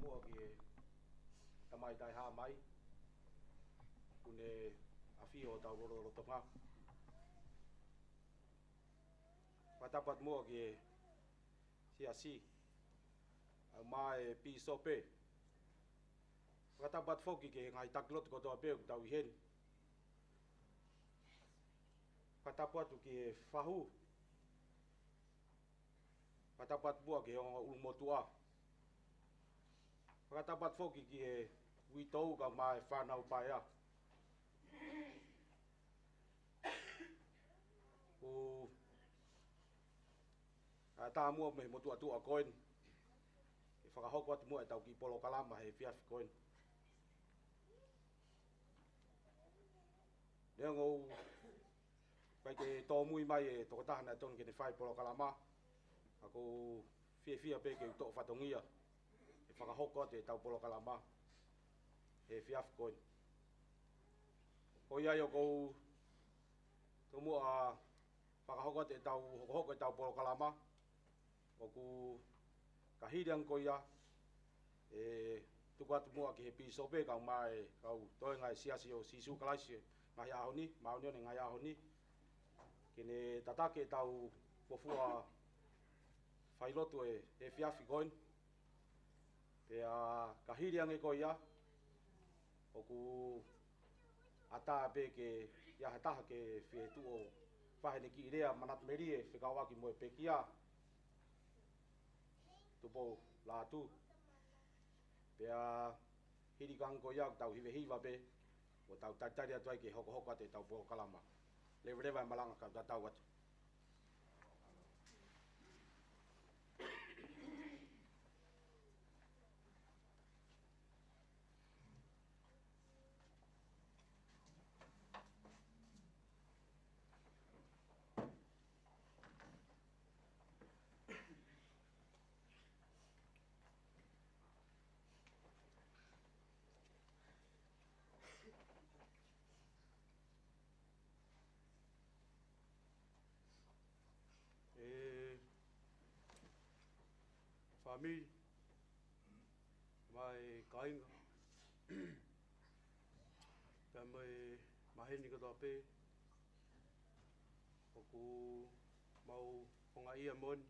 mua ki tamai tai ha mai kune afio tau ro tonga patapat mua ki si mai pi sope patapat foki ki ngai taklot ko to pe tau hen patapat ki fahu patapat bua ki ulmotua patapat foki ki witou ka mai fanau paia u ta mua me motu atu a coin e whakahoko atu mua e tau ki polo kalama he fiaf coin lea ngou kai ke tō mui mai e toko tahana ton ke ne whai polo kalama ako fia pe ke tō whatongia e whakahoko atu e tau polo kalama he fiaf coin o ia yo kou tō mua whakahoko atu e tau hoko e tau polo kalama o ku kahiriang ko ia e tuku atu mua ki he piso pe kau mai kau toi ngai siasi o sisu kalaisi ngai ahoni maunio ne ngai ahoni kene tatake tau pofua whailotu e fiafi koin pe a kahiriang e ko ia o ku ata pe ke ia hataha ke fie tu o whahene ki irea manat merie whikawaki mo e pekia tupo la tu pe a hiri kang ko ia tau hive hiva pe o tau tatari atu ai ke hoko ate tau po kalama levreva malanga ka tau atu family mai kainga pe mai maheni ko pe oku mau onga ia mon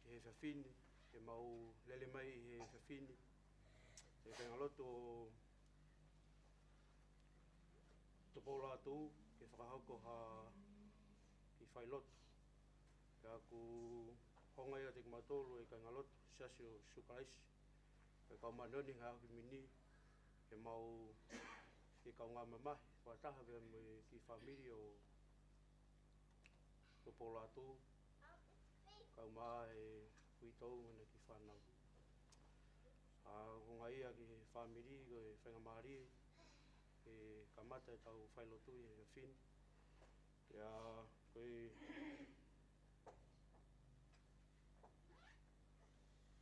he fafini ke mau lele mai he fafini e ka ngaloto to pola tu ke whakahoko ha ki whailot ka ku honga ia te matolo e ka ngalot sasio sukais e ka manoni ha ki mini e mau ke ka nga mama wa taha be me ki family o to pola tu ka mai kuitou na ki whanau a honga ia ki family ko e whenga mari e kamata e tau whailotu e fin ia koe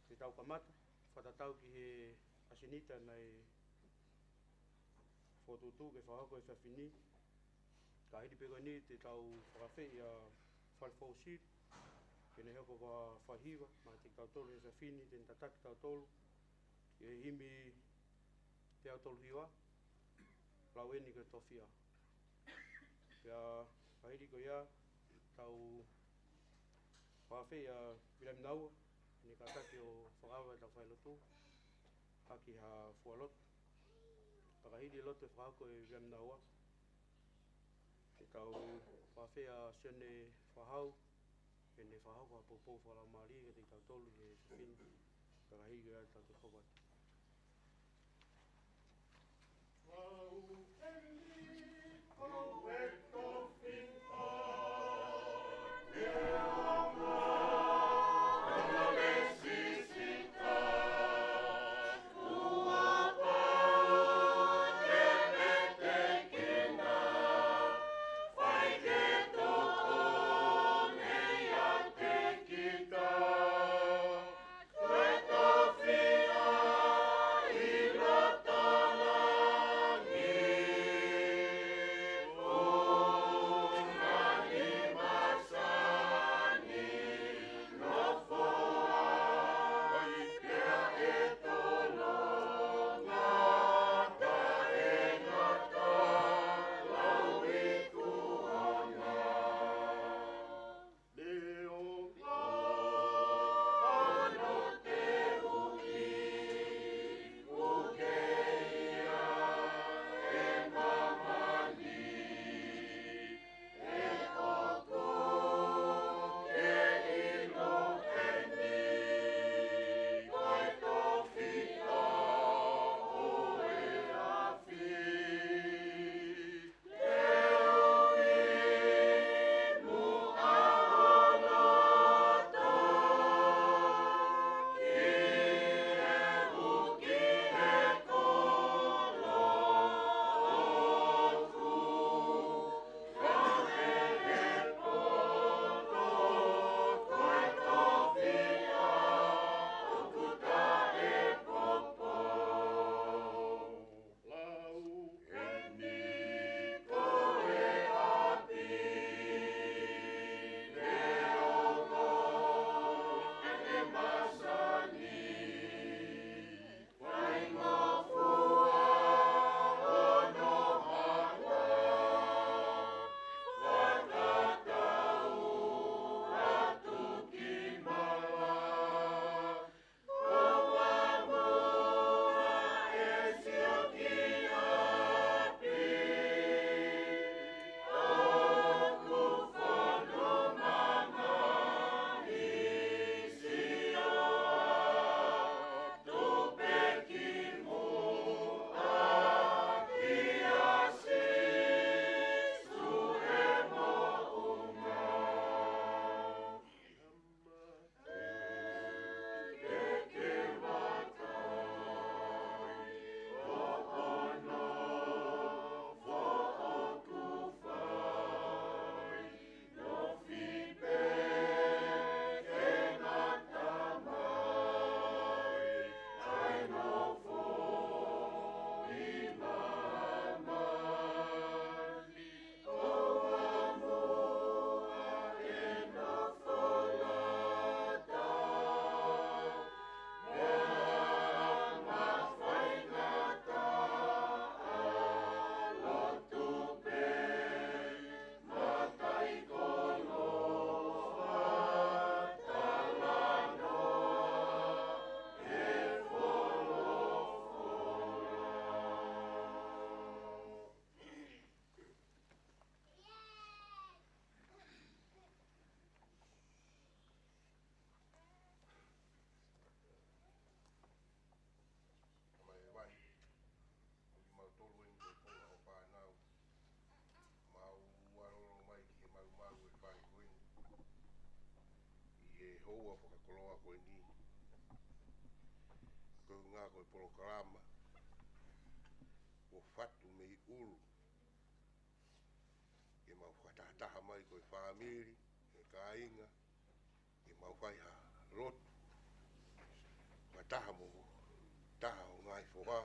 te tau kamata whatatau ki he asinita nei whotutu ke whahako e whawhini ka hiri pego ni te tau whakawhi a whalfausit ke ne hoko wa whahiwa ma te tau tolu e whawhini te tataki tau tolu ke himi te au tolu hiwa lau eni ke tofia pia ka hiri ko ia tau whakawhi a William Naua ni kataki o whakawa e tau whailotu haki ha fualot pakahiri loto e whakako e William Naua te tau whawhea sene whahau e ne whahau ka popo whalau maari e te tau tolu e whini pakahiri e tau te whakat Oh he hoa whakakoloa koe ni. Koe ngā koe polokalama. O whatu me I uru. E mau whakataha mai koe whamiri, e kāinga, e mau whai ha lotu. Mataha mo taha o ngai whoha,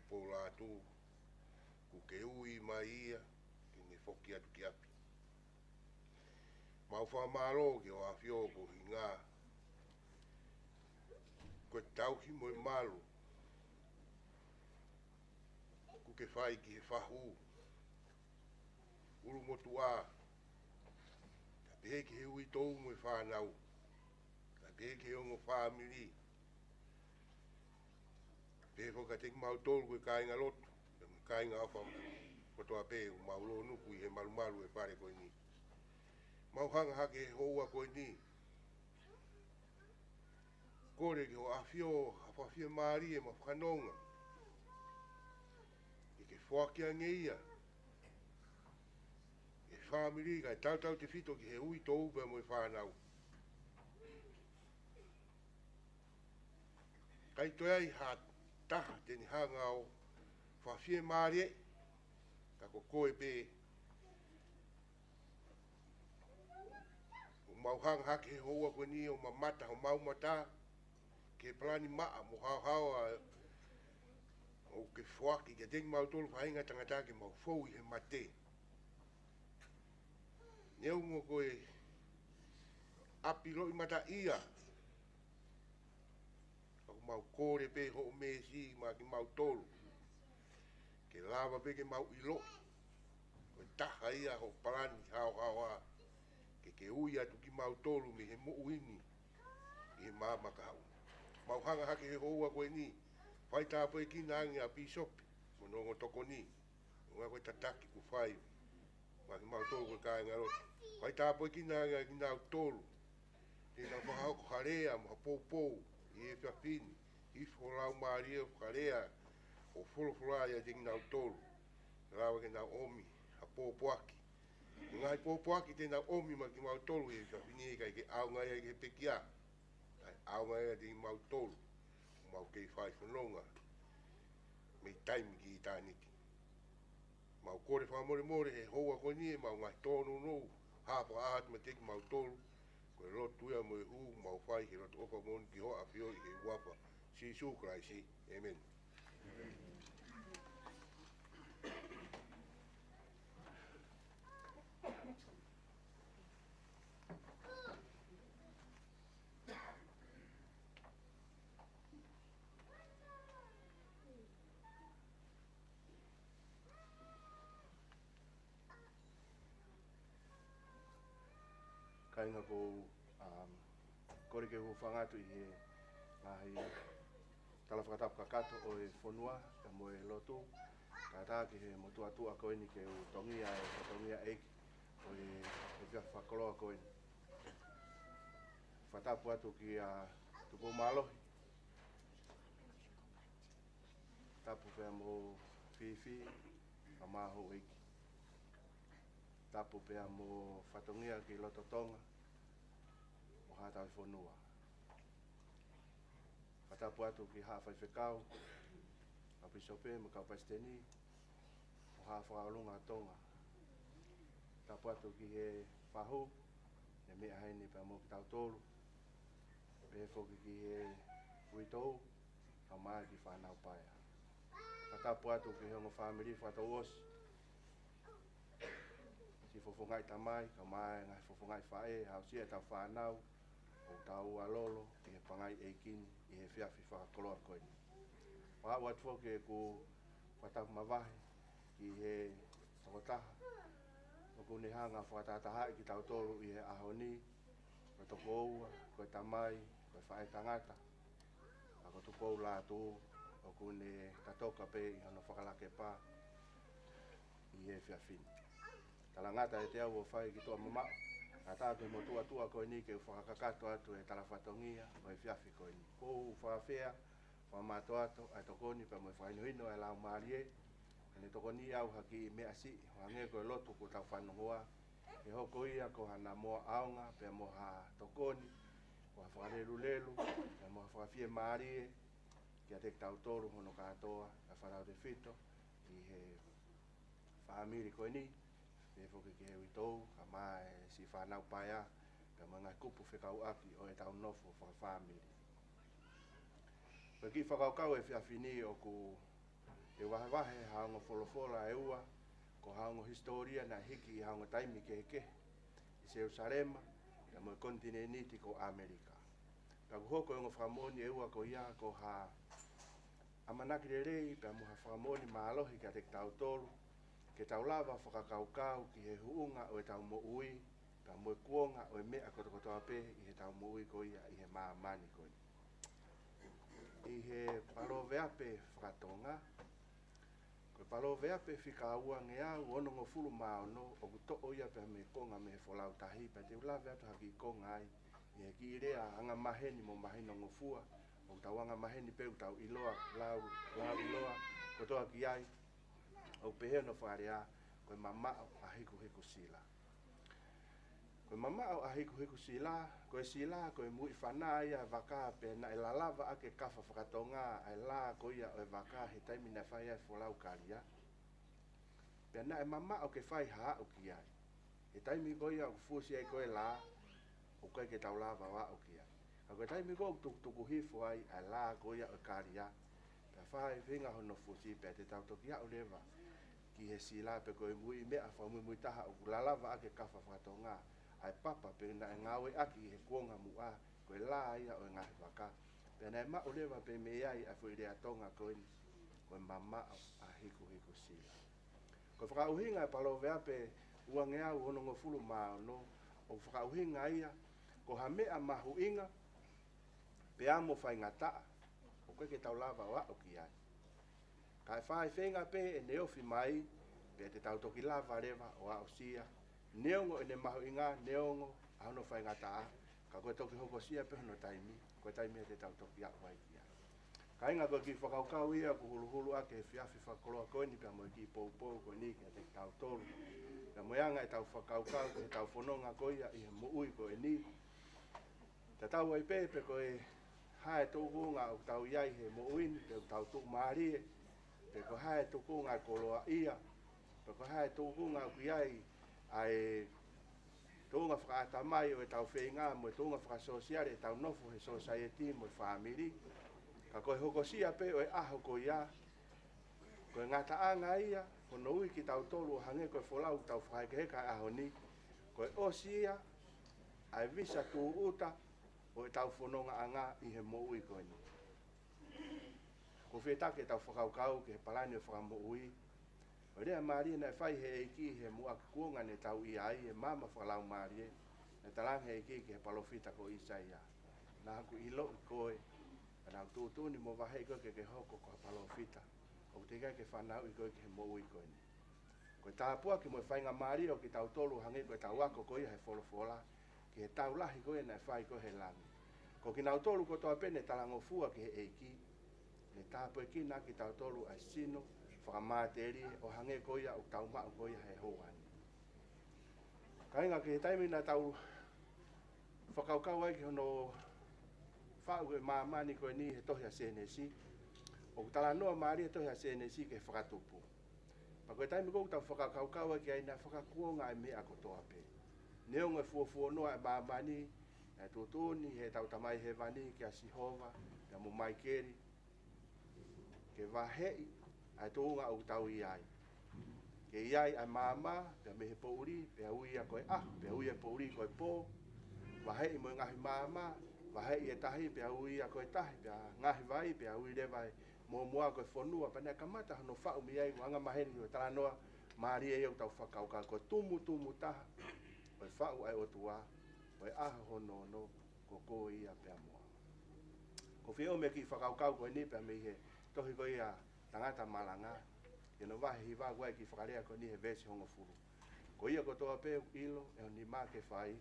po la tū, ku ke ui mai ia, ki me whoki atu ki api. Mau whamaro ki o a whioko hi ngā. Koe tauhi mo I malu. Ku ke whai ki he whahu. Uru motu a. Ka pehe ki he ui tōu mo I whanau. Ka pehe ki he ongo whamiri. Pehe whoka teki mau tōru koe kāinga lotu. Kāinga awha kotoa pehe o mau lo nuku I he malu malu e whare koe ni. Mau hanga hake he hoa koe ni. Kore ki ho awhio, hawhawhia maari e ma whanonga. I ke whakia ngeia. E whamiri kai tau te whito ki he ui tō upe mo I whanau. Kai toi ai ha taha teni hanga o whawhia maari e. Ka ko koe pe. O mau hanga hake he hoa koe ni o mamata o mau mata. Ke plani maa mo hao o ke whaki ke tengi mau tolu whainga tangata ke mau fau I he mate. Neu ngo koe api roi mata ia. Au mau kore pe ho me si ma ki mau tolu. Ke lava pe ke mau ilo. Koe taha ia ho plani hao. Ke ui atu ki mau tolu me he muu ini. I he mama kau. Mau hanga hake he hoa koe ni. Whai tāpo e kina angi a pisopi. Monongo toko ni. Ngā koe tataki ku whai. Ma ki mau tolu koe kāinga roto. Whai tāpo e kina angi a kina au tolu. Tēnā whahauko harea mo ha pou. I e whiawhini. I wholau maari e harea. O wholawholai a kina au tolu. Rawa ke nau omi. Ha pōpoaki. Ngai pōpoaki tēnā omi ma ki mau tolu e whiawhini e kai ke au ngai e ke pekia. Au ngai e te mau tolu. Mau kei whai whanonga. Mei taimi ki I tāniti. Mau kore whamore he hoa koe ni e mau ngai tōnu nou. Hāpa ātu ma teki mau tolu. Koe rotu ia mo e hu mau whai he rotu opa moni ki hoa whio I he wapa. Si sukrai si. Amen. Kainga ko kore ke whangatu I he ngahi talawhakatapu kakato o e whonua ka mo e lotu ka tā ki he motu atua koe ni ke u tongia eiki o e whakoloa koe ni whatapu atu ki a tupo malohi tapu pia mo whiwhi a maho eiki tapu pia mo whatongia ki loto tonga o hata I whonua. Whatapu atu ki haa whaiwhekau, a pisope mo kau paisteni, o haa whakaolunga tonga. Tapu atu ki he whahu, ne mea haini pia mo ki tau tolu, pe whoki ki he uitou, au mai ki whanau paia. Whatapu atu ki hongo whamiri whatau osi, si fofongai tamai, ka mai ngai fofongai whae, hau sia tau whanau, o tau alolo, I he pangai eikini, I he whiawhi whakakoloa koe ni. Wha watu whoki e ku whatapu mawahi, ki he whakotaha, o ku ni hanga whakatatahai ki tau tolu I he ahoni, koe toko oua, koe tamai, koe whae tangata, a ko tupo la tu, o ku ni katoka pe I hono whakalake pā, I he whiawhini. Talangata e te au o whai ki tua mamau. Nga tāke mo tua koe ni ke whakakato atu e talawhatongia o e whiawhi koe ni. Kou whawhea, whamato ato, ai toko ni pa mo e whainohino e lau maarie. Ane toko ni au haki mea si, wange koe lotu ko tau whanongoa. E hoko ia ko hana moa aonga, pe mo ha toko ni, o whakarelu lelu, e mo whakawhia maari kia te tautoro hono katoa, a wharau te whito, i he whaamiri koe ni, e whoke ki he witou, ka mai si whanau paia, ka mga kupu whekau aki o e tau nofo whakawhamiri. Ki whakaukau e whiawhini o ku e wahewahe haonga wholofola e ua, ko haonga historia na hiki i haonga taimi ke i Jerusalema, ka mo kontineniti ko Amerika. Ka kuhoko e ngā whamoni e ua ko ia ko ha amanaki re rei, ka mo ha whamoni maalohi ka te tau tolu, ke tau lava whakakaukau ki he huunga o e tau mo ui, ka mo e kuonga o e mea kotokotoa pe i he tau mo ui ko ia i he maamani ko ia. I he palove ape whakatonga, ko palove ape whikaua ngea uono ngofuru maono o kuto ia pe me konga me wholau tahi, pe te ulave atu haki konga ai, i he ki irea anga maheni mo mahino ngofua, o tau anga maheni pe tau iloa, lau iloa, kotoa ki ai, o pehe no wharea, koe mamao a hiku sila. Koe mamao a hiku sila, koe mui whanā ia waka pe na e lalawa ake kafa whakatonga ai la ko ia o e waka he taimi na whai ai wholau karia. Pe na e mamao ke whai haa o ki ai. He taimi ko ia o fusi ai koe la, o koe ke tau lava wa o ki ai. A koe taimi ko tuku hifo ai ai la ko ia o karia. Pe whai whinga hono fusi pe te tau toki au lewa. Ki he sila pe koe mui mea whamui taha o lalawa ake kafa whakatonga. Ai papa pe na ngawe aki he kuonga mua koe la ia o ngahi waka. Pe na e mao lewa pe me ai a whi rea tonga koe mamao a hiku sila. Ko whakauhinga e palove ape ua ngea u hono ngofulu mao no. O whakauhinga ia ko ha mea mahu inga pe amo whai ngataa. O koe ke tau lava wa o ki ai. Ka e whai whenga pe e neofi mai pe te tau toki lava rewa o a o sia. Neongo ene mahu inga, neongo, ahono whai ngata a, ka koe toki hoko sia pe hono taimi, koe taimi e te tau toki au wai kia. Ka inga koe ki whakaukau ia, ku hulu ake he whiawhi whakoloa koe ni, pia moe ki pou koe ni, kia te tau tolu. Pia moe anga e tau whakaukau, he tau whanonga koe ia, i he muui koe ni. Te tau ai pepe koe hae tūkunga o tau iai he muui, pe tau tū maarie, pe koe hae tūkunga koloa ia, pe koe hae tūkunga o iai, ai tonga whakaata mai o e tau whenga mo e tonga whakasosiare e tau nofo he society mo e whamiri. Ka koe hokosia pe o e aho ko ia, koe ngata anga ia, kono ui ki tau tolu hange koe wholau tau whakeheka aho ni, koe osia, ai visa tū uta o e tau whanonga anga i he mo ui koe ni. Ko whetake tau whakaukau ki he palani o whakamo ui, o rea maari na e whai he eiki he mua ki kuonga ne tau i ai, e mama whalau maari e, ne talang he eiki ki he palofita ko Isaia. Nā haku ilo i koe, nā tūtūni mo wahe i koe ke hoko ko palofita, o te kai ke whanau i koe ki he mo i koe ni. Koe tāpua ki mo e whainga maari o ki tau tolu hangi koe tau wako koe he wholofola, ki he tau lahi koe na e whai koe he langi. Ko ki nau tolu ko toa pene talango fua ki he eiki, ne tāpua ki nā ki tau tolu ai sino, whakamāteri o hange koia o tau mao koia he hoani. Kainga ki he taimi na tau whakaukau ai ki hono whau e maamani koe ni he tohi a CNC. O tala noa maari he tohi a CNC ke whakatupu. Pa koe taimi kou tau whakaukau ai ki aina whakakuonga e mea kotoa pe. Neonga e fuafuo noa e maamani, e tutuni he tau tamai he vani ki a Sihova, ke mo maikeri, ke wahei, ai tōnga o tau i ai. Ke iai ai māma, pia me he pouri, pia ui a koe pia ui a pouri koe pō, wahei mo ngahi māma, wahei e tahi, pia ui a koe tahi, pia ngahi vai, pia ui rewai, mō mua koe whanua, pa nea kamata hano whau mi ai, wanga maheni o tala noa, maari e au tau whakauka, koe tumu taha, koe whau ai o tua, koe aha hono no, ko ko ia pia mua. Ko whio me ki whakaukau koe ni, pia me he, tohi koe ia, tangata malanga, ke no wahi hiwa guai ki whakarea ko ni he vesi hongo furu. Ko ia ko toa peu ilo, e ni mā ke whai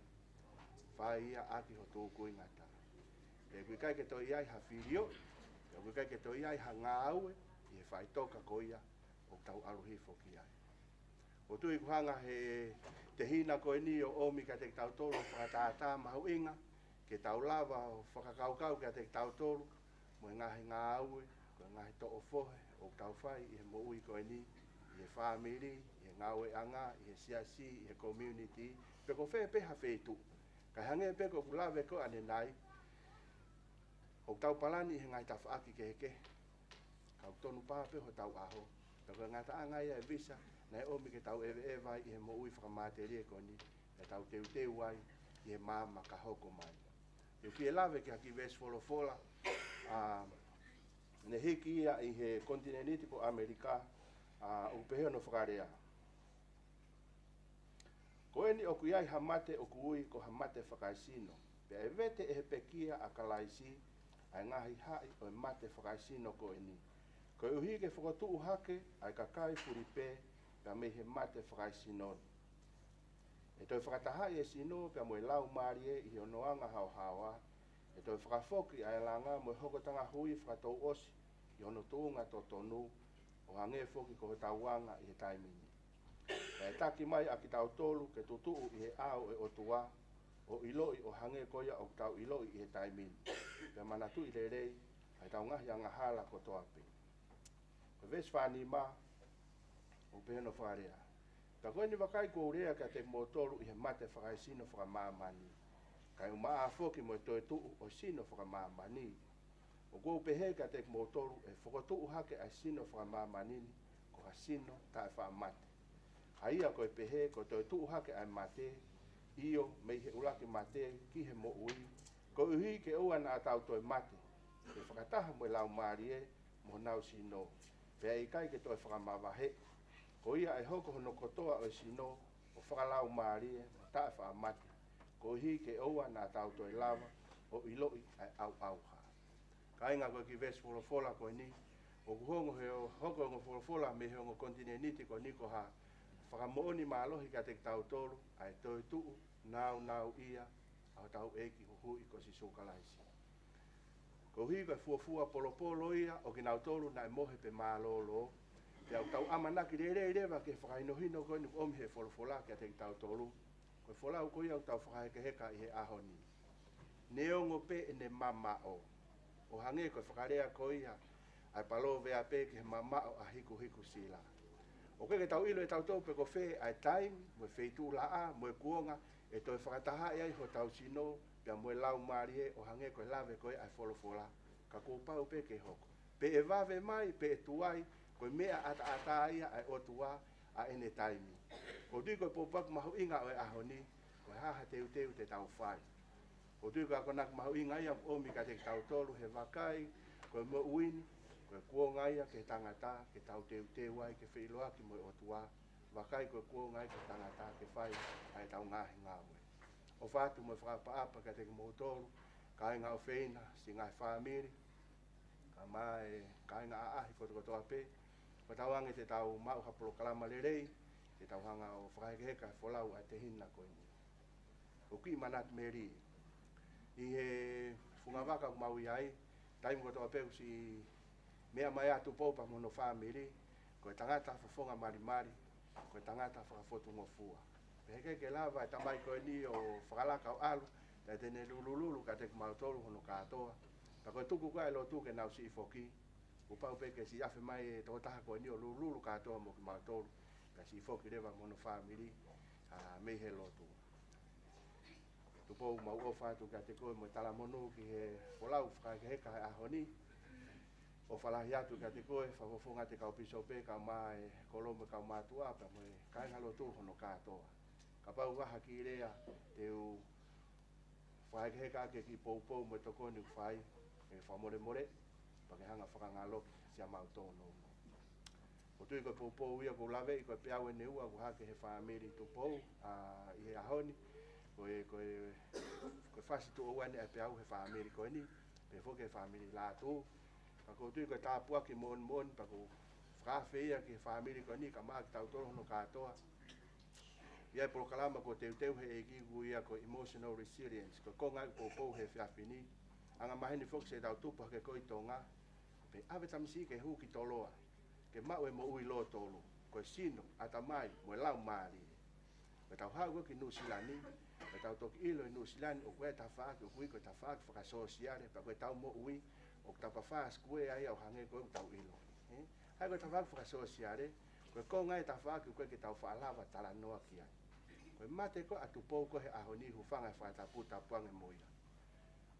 ia aki ho tōku ingata. E kui kai ke toi ai ha whirio, e kui kai ke toi ai ha ngāue, i he whai toka ko ia, o tau aruhi whoki ai. O tui kuhanga he te hina ko ni o omi ka te tau tolo whakatātā mahu inga, ke tau lava o whakakaukau kia te tau tolu, mo ngahi ngā aue, ko ngahi to o fohe, o tau whai, i he mo ui koe ni, i he whamiri, i he ngāwe anga, i he siasi, i he community, pe ko whea peha whetu. Kai hange pe ko lawe ko ane nai, o tau palani i he ngai tawhaaki ke heke, kau tonu pāpe ho tau aho, pe ko ngata angai e visa, nei omi ke tau ewe vai, i he mo ui whakamateria ko ni, e tau teu teu ai, i he māma ka hoko mai. E ki e lawe ki haki ves wholofola, ne hiki ia i he kontineniti ko Amerika, o peheo no whakarea. Ko eni o kuiai hamate o kui ko hamate whakaisino, pe e vete e he pekia a kalaisi, ai ngahi hai o e mate whakaisino ko eni. Ko e uhi ke whakatu hake, ai kakai puripe, pe me he mate whakaisino. E toi whakatahai e sino pia moe lau marie i honoanga hao hawa. E toi whakafoki ai langa moe hokotanga hui whakatou osi i hono tuunga to tonu o hange foki ko tauanga i he taimini. E taki mai a ki tau tolu ke tutuu i he ao e otua o iloi o hange koia o tau iloi i he taimini. Pia manatu i le rei ai tau ngahi a ngahala ko toape. Ko ves whani ma o peheno wharea. Ta koe ni wakai ko urea ka te motolu i he mate whakai sino whakamāmani. Kai umaa foki mo toi tuu o sino whakamāmani. O kou pehe ka te motolu e whakotuu hake ai sino whakamāmanini ko ha sino ta e whaamate. Haia koe pehe ko toi tuu hake ai mate, io mei he ulaki mate ki he mo ui. Ko uhi ke ua na atau toi mate. E whakataha mo lau marie mo nau sino. Pea i kai ke toi whakamāwahe. Ko ia e hoko hono kotoa o sino o whakalau maarie o tae whaamate. Ko hi ke oua nā tau toi lava o iloi ai au ha. Ka inga koe ki ves wholofola koe ni, o kuhongo he o hoko hongo wholofola me he hongo kontineniti ko niko ha whakamooni mālohi ka te tau tolu ai toi tuu nau ia au tau eki huhui ko si sukalaisi. Ko hi koe fuafua polo ia o ki nau tolu na e mohe pe mālolo. Te au tau amanaki rewa ke whakainohino koe ni omi he wholofola kia te tau tolu. Koe wholau koe au tau whakahekeheka i he ahoni. Neongo pe e ne mamao. O hange koe whakarea koe ia ai palo vea pe ki he mamao a hiku sila. O koe ke tau ilo e tau tau pe ko whee ai taimi, moe wheitu la a, moe kuonga, e toi whakataha ai ho tau sino, pia moe lau marie o hange koe lave koe ai wholofola. Ka kōpau pe ke hoko. Pe e vave mai, pe e tuai, koe mea ata ia ai otua a ene taimi. Ko tui koe popaku mahu inga o e ahoni, koe haha teu te tau whai. Ko tui koe akonak mahu inga ia omi ka te tau tolu he wakai, koe mo uini, koe kuonga ia ke tangata, ke tau teu ai, ke whiloaki mo e otua, wakai koe kuonga ia ke tangata, ke whai ai tau ngahi ngawe. O whātu mo whakapaapa ka te mo tolu, ka inga o wheina, si ngai whamiri, ka mai, ka inga aahi kotokotoa pe, ko tau ange te tau mau hapolo kalama le rei, te tau hanga o whakahekeheka e wholau a te hina koe ni. O ki manat meri, i he whungawaka o mau iai, taimu kotoa peu si mea mai atu poupa mono whamiri, koe tangata whafonga marimari, koe tangata whakafotu ngofua. Peheke ke lava e tamai koe ni o whakalaka o alu, te tene lulululu ka te kumautolu hono katoa, pa koe tuku koe lo tuke nau si foki, upau peke si afe mai e totaha koe ni o lululu katoa mo kumautolu, ka si foki rewa mono whamiri, mei he lotu. Tupou mau ofatu ka te koe mo talamonu ki he wholau whakaheka he ahoni, o whalahi atu ka te koe, whakofonga te kaupiso pe, ka mai kolombe kau mātua, pa mo e kainga lotu hono katoa. Ka pau waha ki rea te u whakaheka ke ki poupou mo toko ni whai, e whamore more, pa ke hanga whakangaloki sia mautono. O tui koe poupou ia ko lawe i koe peau e neua ko hake he whamiri tupou i he ahoni, koe whasi tu owane e peau he whamiri koe ni, pe whoke he whamiri lātu, ka ko tui koe tāpua ki mon, pa ko whakawhea ki he whamiri koe ni, ka maa ki tautoro hono katoa. Ia e polokalama ko teu he e kiku ia ko emotional resilience, ko konga i poupou he whiawhini, anga mahini whoke se tautupu hake koe tonga, pe awe tamisi ke hu ki toloa, ke mau e mo ui lo tolu, koe sino, ata mai, mo e lau maari. Ko tau hau ki New Zealand ni. Ko tau toki ilo New Zealand o koe ta wha ki hui ko ta wha ki whakasosiare pa koe tau mo ui o tau pa wha skue ai au hange koe tau ilo. Hai koe ta wha ki whakasosiare koe ko ngai ta wha ki koe ki tau whaalawa tala noa ki ai. Koe mate ko atu pou koe aho ni hufanga whaatapu tapuange moia.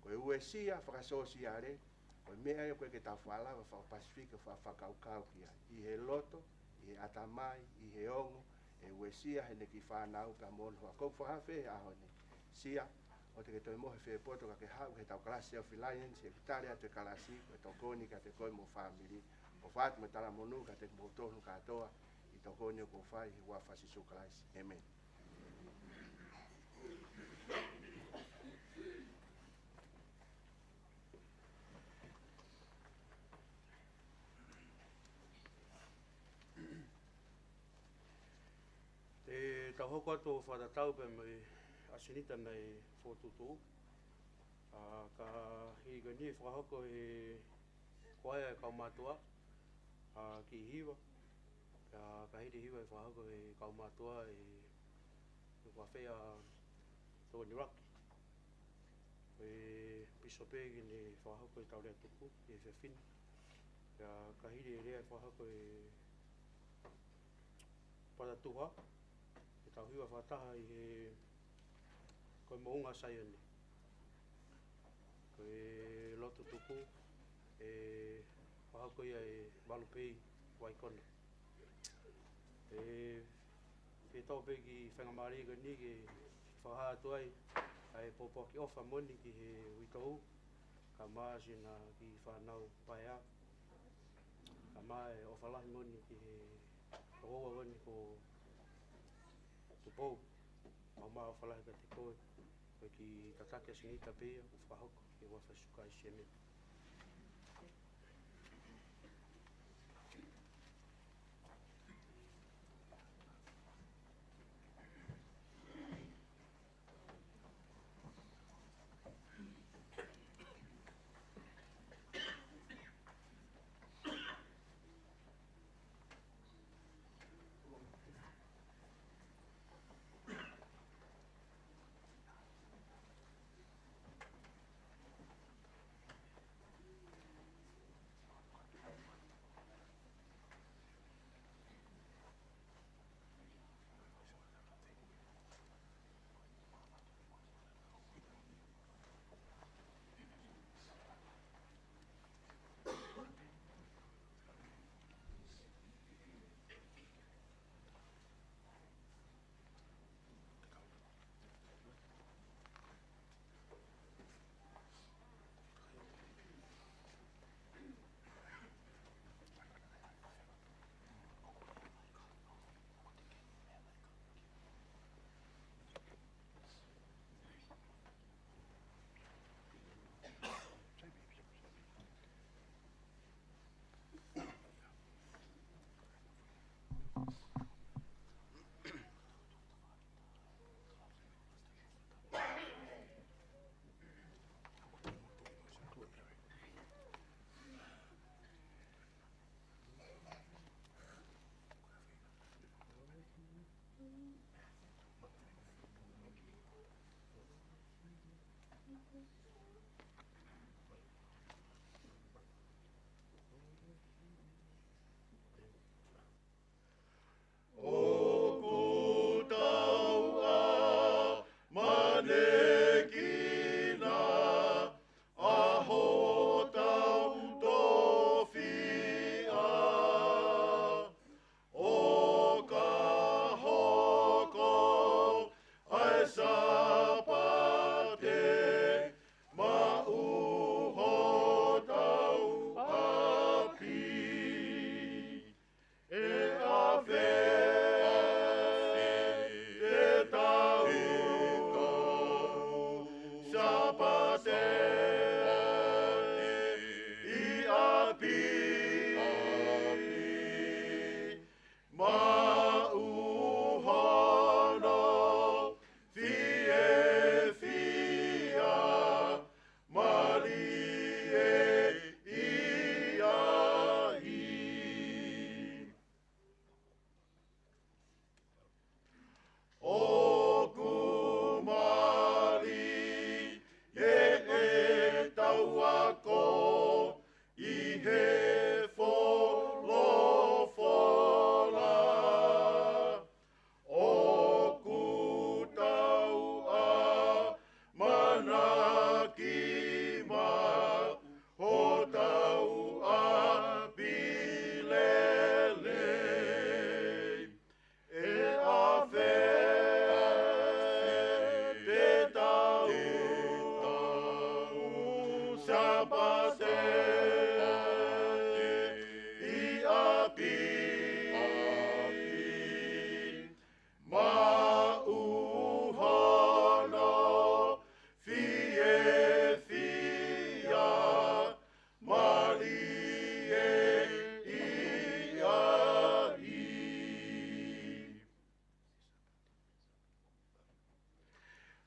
Koe uesia whakasosiare koe mea e koe ki tau whaalawa whakapasifika whakaukau ki ai. I he loto, i he atamai, i he ongo, e uesia he neki whanau ka mono hoa. Kou whahawhe aho ni. Sia, o te ke toi mohe whe poto ka ke hau he tau kalasi au Alliance, e kitare atu e kalasi, koe tau koni ka te koe mo family, o whaatu me tala monu ka te mo tohnu katoa, i tau koni o kou whai, he wafasi sukalaisi. Amen. E tau hoko atu o whatatau pe mai asinita nei whotutu. Ka higa ni whakahoko e koea e kaumatua ki hiwa. Ka hiri hiwa e whakahoko e kaumatua e whawhea tō ni raki. E pisopegi ni whakahoko e taurea tuku e whewhina. Ka hiri e rea e whakahoko e patatuha. Tau hiwa whataha i he koe mounga saioni. Koe loto tuku e whahako ia e Malupei Waikona. E tau pegi whangamariga ni ke whahatu ai ai popo ki ofa moni ki he witohu. Ka maasi na ki whanau paea. Ka mai ofa lahi moni ki he roa wani ko tupou, au maa o whalahi ka te koe, koe ki tatake a singita pēia, o whahoko, e wawhasuka i siene.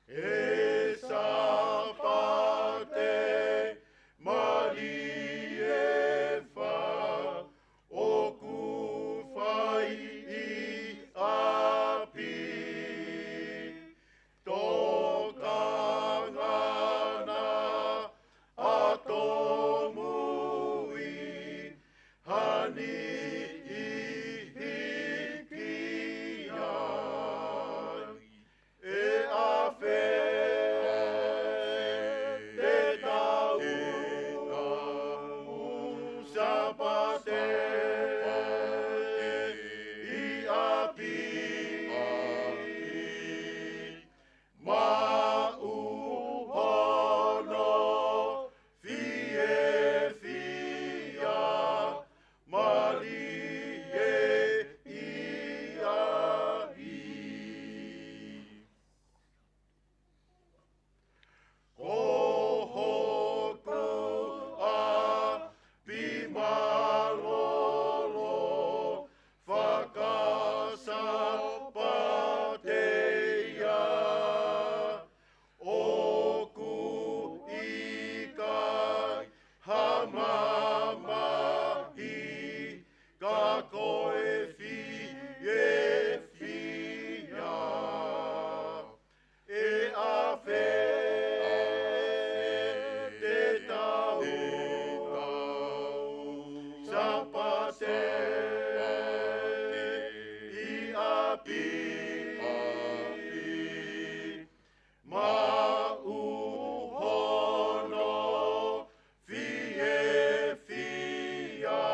e sapate mari e fa o ku fai I api tokangana atomui hani hiki ai e a fe te tau sapate I api ma uhono fie fia mali e ia I Kohoku a pimalolo whakasapateia oku ikai hamamahi ka koe fie fia e a te tau sapate I api ma uhono fie fia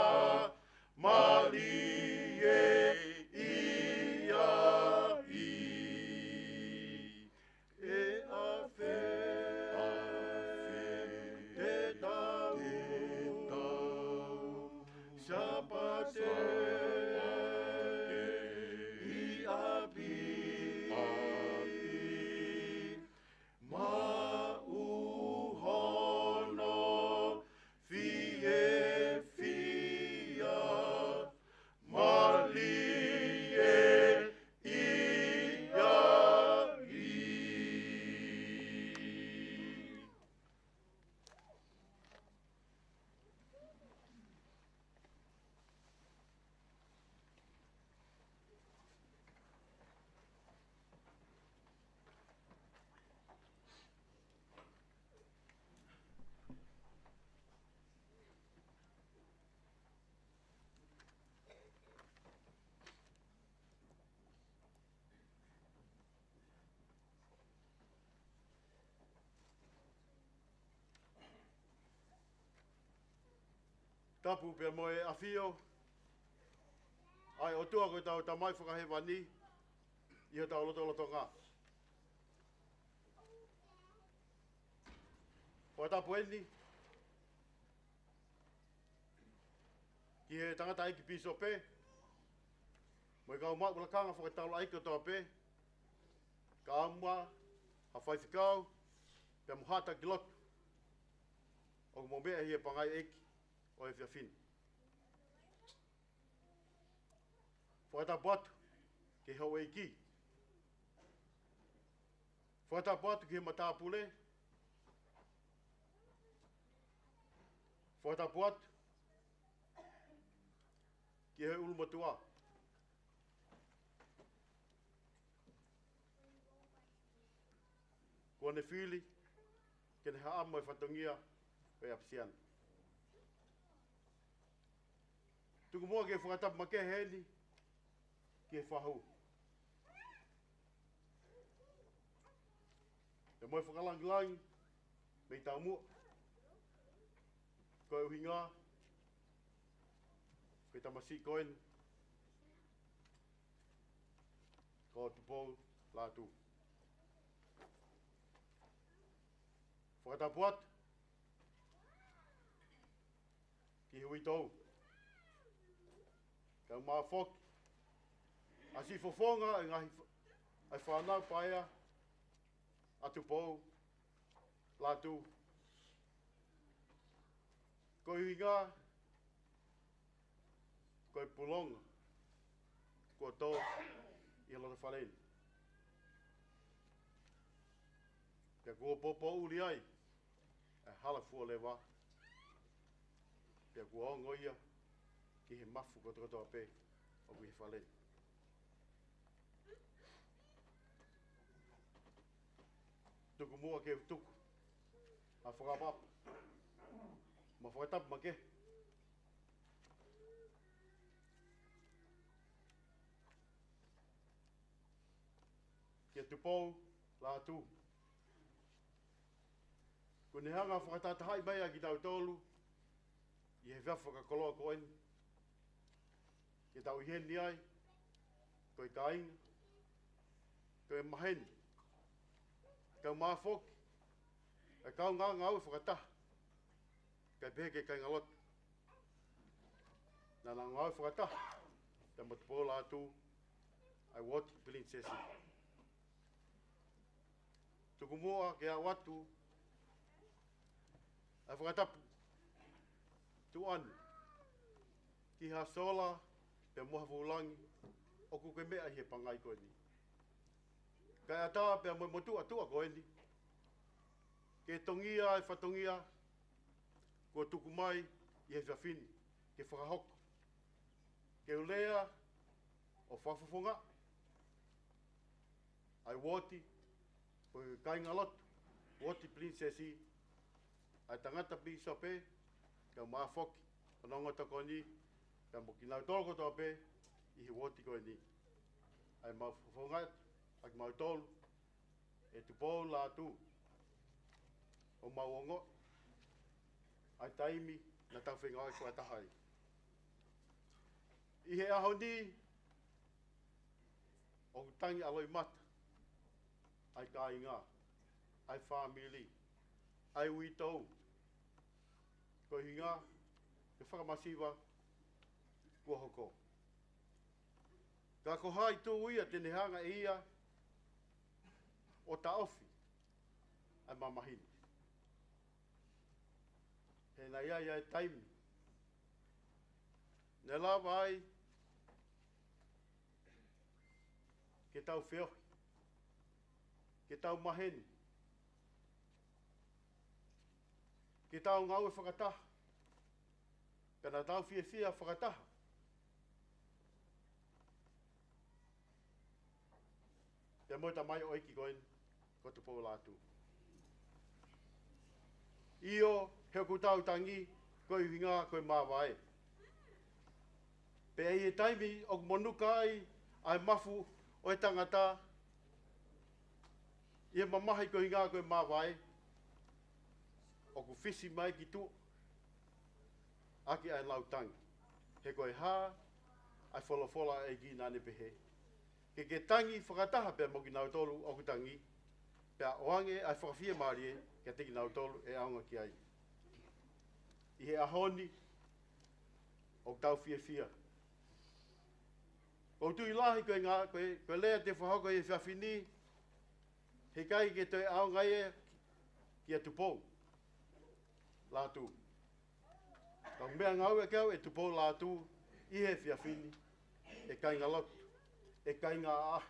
mali e ia e a te tau sapate I api ma uhono fie fia mali e ia Tapu pe moe afio. Ai o tua koe tau tamai whakahewa ni. Ia tau loto ngā. Koe tapu eni. Ki he tangata iki piso pe. Moe kau mak ulakanga whakatau aiki o toa pe. Ka amua. Ha whaifikau. Pe muhata ki lotu. O mo mea hi e pangai eki. O e whiawhini. Whakatapu atu ke hau e ki. Whakatapu atu ke he matāpule. Whakatapu atu ke he ulumatua. Kua ne whili ke ne haama e whatongia e apsiana. Tuku mua ke whakatapu ma ke heni ke whahu. E moe whakalangilangi me I tau mua. Koe uhinga. Koe tamasi koen. Ko tupou lātu. Whakatapu atu ki hui tau. Kau maa whoki. Asi fofonga e ngahi ai whanau paia atu pou lātu. Ko hinga ko pulonga ko to I lona whaleni. Ka kua popo uli ai. Hala fua lewa. Pia kua ongo ia. Ki he mafu koto ape. O kui he whale. Tuku mua ke tuku. A whakapapa. Ma whakatapu ma ke. Kia tupou la tu. Ko ne hanga whakatata hai mai a ki tau tolu. I he whiawha koloa ko en. Ki tau i heni ai. Ko i kainga. Ko e maheni. Kau mawhoki. E kau ngā ngau e whakataha. Kai peke kai ngalot. Nā ngau e whakataha. Te matupo la tu. Ai woti princesi. Tuku mua ke a watu. Ai whakatapu. Tu anu. Ki ha sola. Pe moha vulangi. Oku ke mea he pangai koe ni. Kai ata pe mo motu atua koe ni. Ke tongia e whatongia. Ko tuku mai i he whiawhini. Ke whakahoko. Ke ulea o whawhawhunga. Ai woti. Ko kainga lotu. Woti princesi. Ai tangata pi sope. Ka mawhoki. Anonga tako ni. Ka mokinau toloko to ape. I he woti koe ni. Ai mawhawhunga. Ai mautolu. E tupou la tu. O mauongo. Ai taimi. Na tau whenga ai kua tahai. I he aho ni. O tangi aloi mata. Ai kāinga. Ai whamili. Ai uitou. Ko hinga. Ke whakamasiwa. Kua hoko. Ka ko hai tū ia tene hanga e ia. O ta ofi. Ai mamahini. He na ia e taimi. Ne lawa ai. Ke tau whiohi. Ke tau maheni. Ke tau ngau e whakataha. Pena tau whia whakataha. Te moita mai o iki koen. Ko te pō lātu. Io, heo ku tau tangi. Koe winga, koe māwae. Pe e taimi o monuka ai. Ai mafu o e tangata. Ia mamahi koe hinga koe māwae. O ku fisi mai ki tu. Aki ai lautangi. He koe hā. Ai wholofola e ki nane pehe. Ke tangi whakataha pia moki nau tolu o ku tangi. Pia oange ai whakawhia maari e. Ke teki nau tolu e aunga ki ai. I he ahoni. O tau whia. O tu i lahi koe ngā. Koe lea te whahoko i whiawhini. He kai ke te aunga e. Ki a tupou. Lātu. Ka mea ngau e kau e tupou lātu. I he whiawhini. E kai ngā lotu. E kai ngā ah.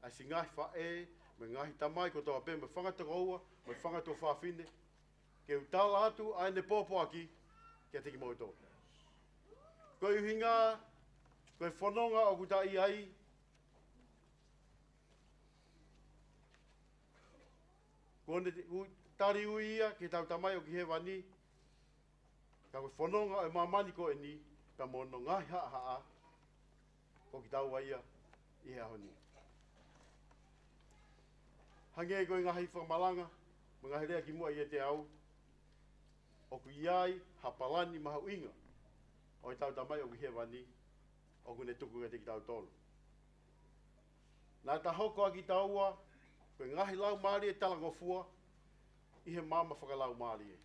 A si ngahi wha e. Me ngahi tamai ko toa pe. Me whangata koua. Me whangata o whawhine. Ke utala atu. Ai ne pōpō aki. Kia teki mo tō. Koe uhinga. Koe whanonga o kuta i ai. Kone tari ui ia. Ke tau tamai o ki he wani. Ka koe whanonga e mamani ko e ni. Ka mono ngahi haa. Ko ki tau waia. I he ahoni. Hange koe ngahi whamalanga. Ngahi rea ki mua i e te au. O ku iai, hapalani maha uinga. O i tau tamai o ki he wani. O ku ne tuku e te ki tau tolu. Nā ta hoko a ki taua. Koe ngahi lau maari e talangofua. I he mama whakalau maari e.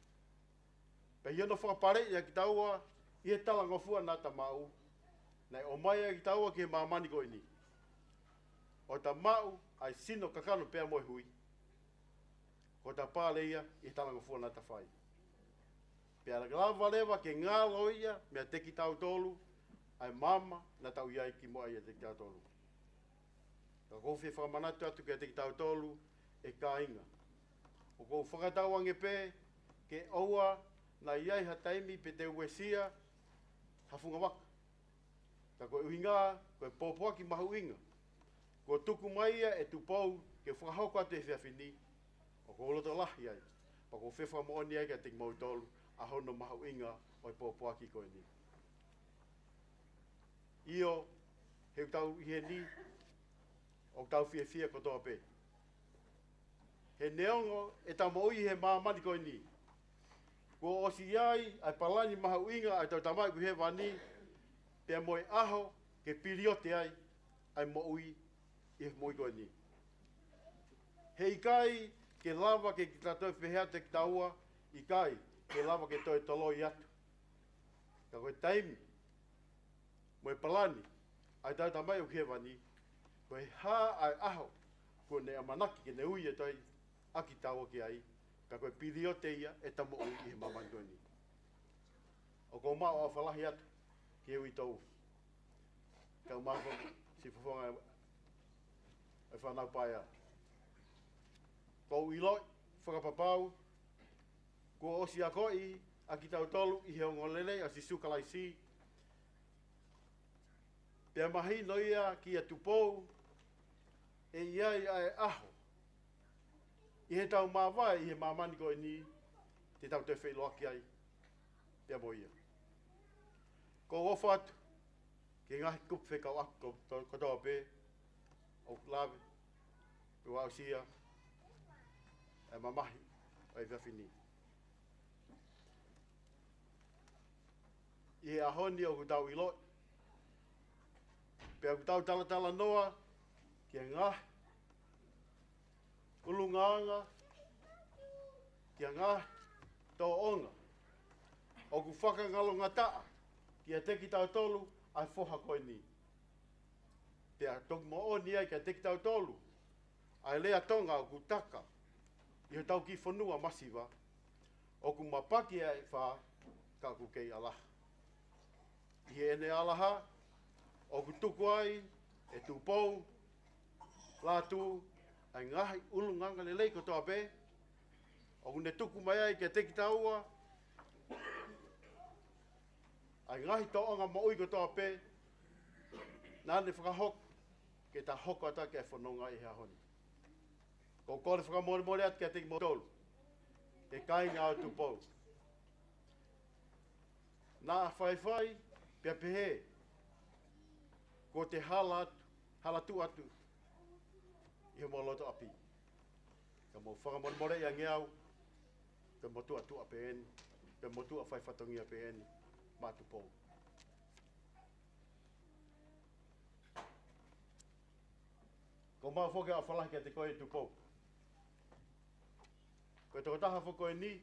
Pe hiono whakapare i a ki taua. I he talangofua nā ta mau. Nei o mai a ki taua ki he mamani ko ini. O ta mau ai sino kakano pēr moi hui. Ko ta pāle ia i talangofua nā ta whai. Pea lawa lewa ke ngā loia mea teki tau tolu. Ai mama na tau iai ki moa ia teki tau tolu. Ka kowhi whakamanatu atu kia teki tau tolu e ka inga. O ko whakatau ange pē, ke aua na iai ha taimi pe te uesia hafunga waka. Ka koe uhinga, koe pōpuaki mahu inga. Ko tuku mai ia e tupou ke whakahoko atu e whiawhini. O ko oloto lahi ai. Pa ko whewha mo oni ai ka tiki mau tolu a hono mahu inga o e pōpuaki koe ni. Io, heu tau ihe ni, o tau whiawhia kotoa pē. He neongo e tau maui he māmani koe ni. Ko osi iai, ai palani mahu inga, ai tau tamai ku he wani, pia moe aho, ke piriote ai maui i he moi koe ni. He ikai, ke lava ke tatoi whihea te taua, ikai, ke lava ke toi toloi atu. Ka koe taimi, moe palani, ai tau tamai ku he wani, koe ha ai aho, ko ne amanaki ke ne ui e toi, aki taua ki ai, ka koe piriote ia e tamo ui i he mamani koe ni. O ko mao a whalahi atu, ki hui tau. Ka umako, si whawhonga e whanau pai a. Ko uiloi, whakapapau, ko osi a koi, a ki tau tolu, i he ongolele, a si sukalaisi. Pea mahi no ia ki a tupou, e iai ai aho. I he tau mawai, i he mamani koe ni, te tau te whailoaki ai, pea mo ia. Ko ofa atu, ke ngahi kupu whekau ako kotoa pē, o lawe, o ausia, e mamahi, o e whiawhini. I he ahoni o kutau iloi, pea kutau talatala noa, ke ngahi, ulungaanga, ke ngahi, tō onga, o ku whakangalo ngataa, ki a teki tau tolu, ai whoha koe ni. Pea toku mo o ni ai ki a teki tau tolu, ai lea tonga o ku taka, i ho tau ki whanua masiwa, o ku mapaki ai wha, ka ku kei alaha. I he ene alaha, o ku tuku ai, e tupou, lātu, ai ngahi ulunganga le lei kotoa pē, o ku ne tuku mai ai ki a teki taua, ai ngahi toonga maui kotoa pē, nāne whakahok, ke ta hoko ata ke whanonga i hea honi. Ko kore whakamore more atu ke teki mo tolu, ke kai ngā o tupou. Nā whai, pia pehe, ko te halatu atu, i he moloto api. Ka mo whakamore more i a ngeau, ke motu atu a pēni, ke motu a whai whatongi a pēni, mātu pō. Ko maa whoke a whalahi kia te koe tu pō. Koe toko taha who koe ni,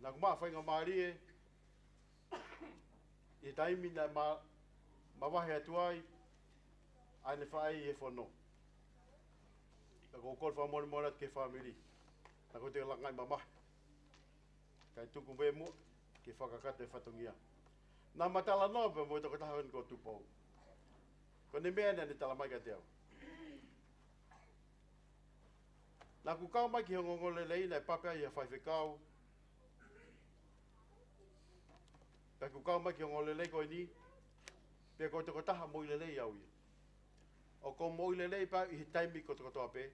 nā ku maa whainga maarie, i taimi nā mawahe atu ai, ai ne whae i he whono. Ka ko kore whamore mora ke whamiri, nā koe te langai mamahe. Kai tuku me mua, ke whakakate whatungia. Nā matala noa pa mo toko taha ko tupou. Ko ne mea ne tala mai ka te au. Nā ku kau mai ki hongongo lelei nei papea i a whaiwhekau. Pea ku kau mai ki hongongo lelei koe ni, pea ko toko taha mo i lelei au ia. O ko mo i lelei pa i he taimi ko toko toa pe,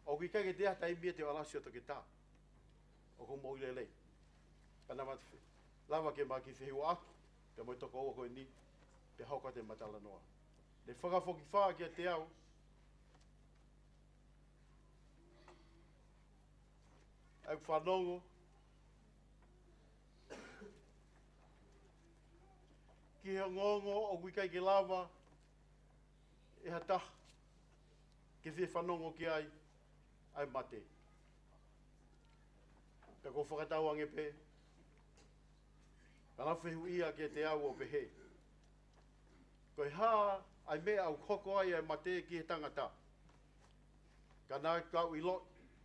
o ki kai ke tea taimi e te alasi o toke tā. O ko mo i lelei. Pana matu lava ke maki whihu aki, pe moi toko oa koe ni, pe hauka te matala noa. Le whakafoki whaa ki a te au, au whanongo, ki he ngongo o kuikai ke lava, e ha taha, ke whie whanongo ki ai mate. Ka ko whakatau ange pe, ka whehu ia ki te au o pehe. Koe haa, ai mea au koko ai mate ki he tangata. Ka nā kau i lo,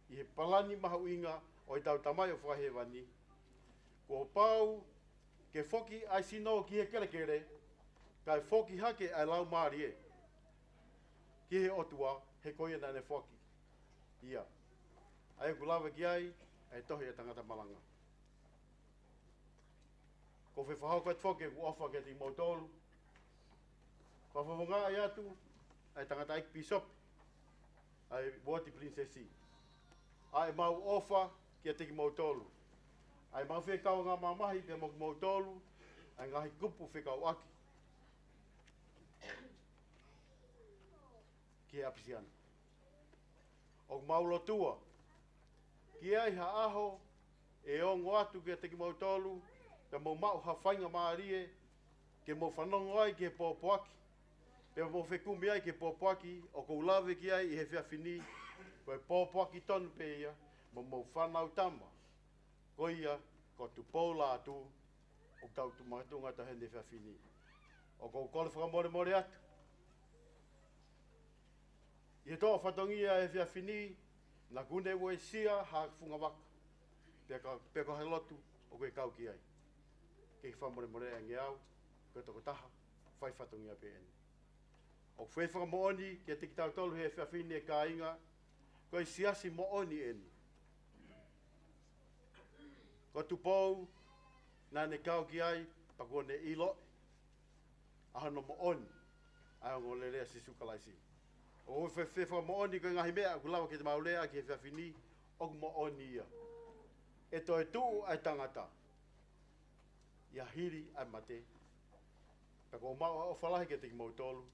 i he palani maha uinga o i tau tamai o whakahewani. Ko pau, ke whoki ai sino ki he kerekere, kai whoki hake ai lau maari e. Ki he otua, he koia nane whoki. Ia. Ai ku lava ki ai, ai tohi e tangata malanga. Ko fe whahau kai tfoke ku ofa ke ti mautolu. Whawhawanga ai atu, ai tangata aik pisop, ai Wati Princesi. Ai mau ofa ki a teki mautolu. Ai mau whekau ngā mamahi ke moku mautolu, ai ngahi kupu whekau aki. Ki apisiana. O maulo tua, ki ai ha aho, e ongo atu ki a teki mautolu, te mau mau hawhainga maarie, ke mau whanongo ai ki he pōpoaki, pe mau whekumi ai ki he pōpoaki, o kou lawe ki ai i he whiawhini, ko e pōpoaki tonu pe ia, mau whanau tama, ko ia, ko tu pōla atu, o tau tu matunga ta hende whiawhini. O kou kole whakamore more atu. I he toa whatongia e whiawhini, na kune ue sia ha whunga waka, peko he lotu, o koe kau ki ai. Ke whamore more e ngeau, koe toko taha, whai whatongia pe eni. O whai whakamooni, ki a tiki tau tolu he whiawhini e ka inga, koe siasi mooni eni. Ko tu pou, nā ne kau ki ai, pako ne ilo, ahano mooni, ai o le rea sisukalaisi. O whewha mooni koe ngahi mea, ku lawa ki te maulea ki he whiawhini, o mooni ia. E toi tū ai tangata. Ia hiri ai mate. Pako o mau o whalahi ke teki mautolu,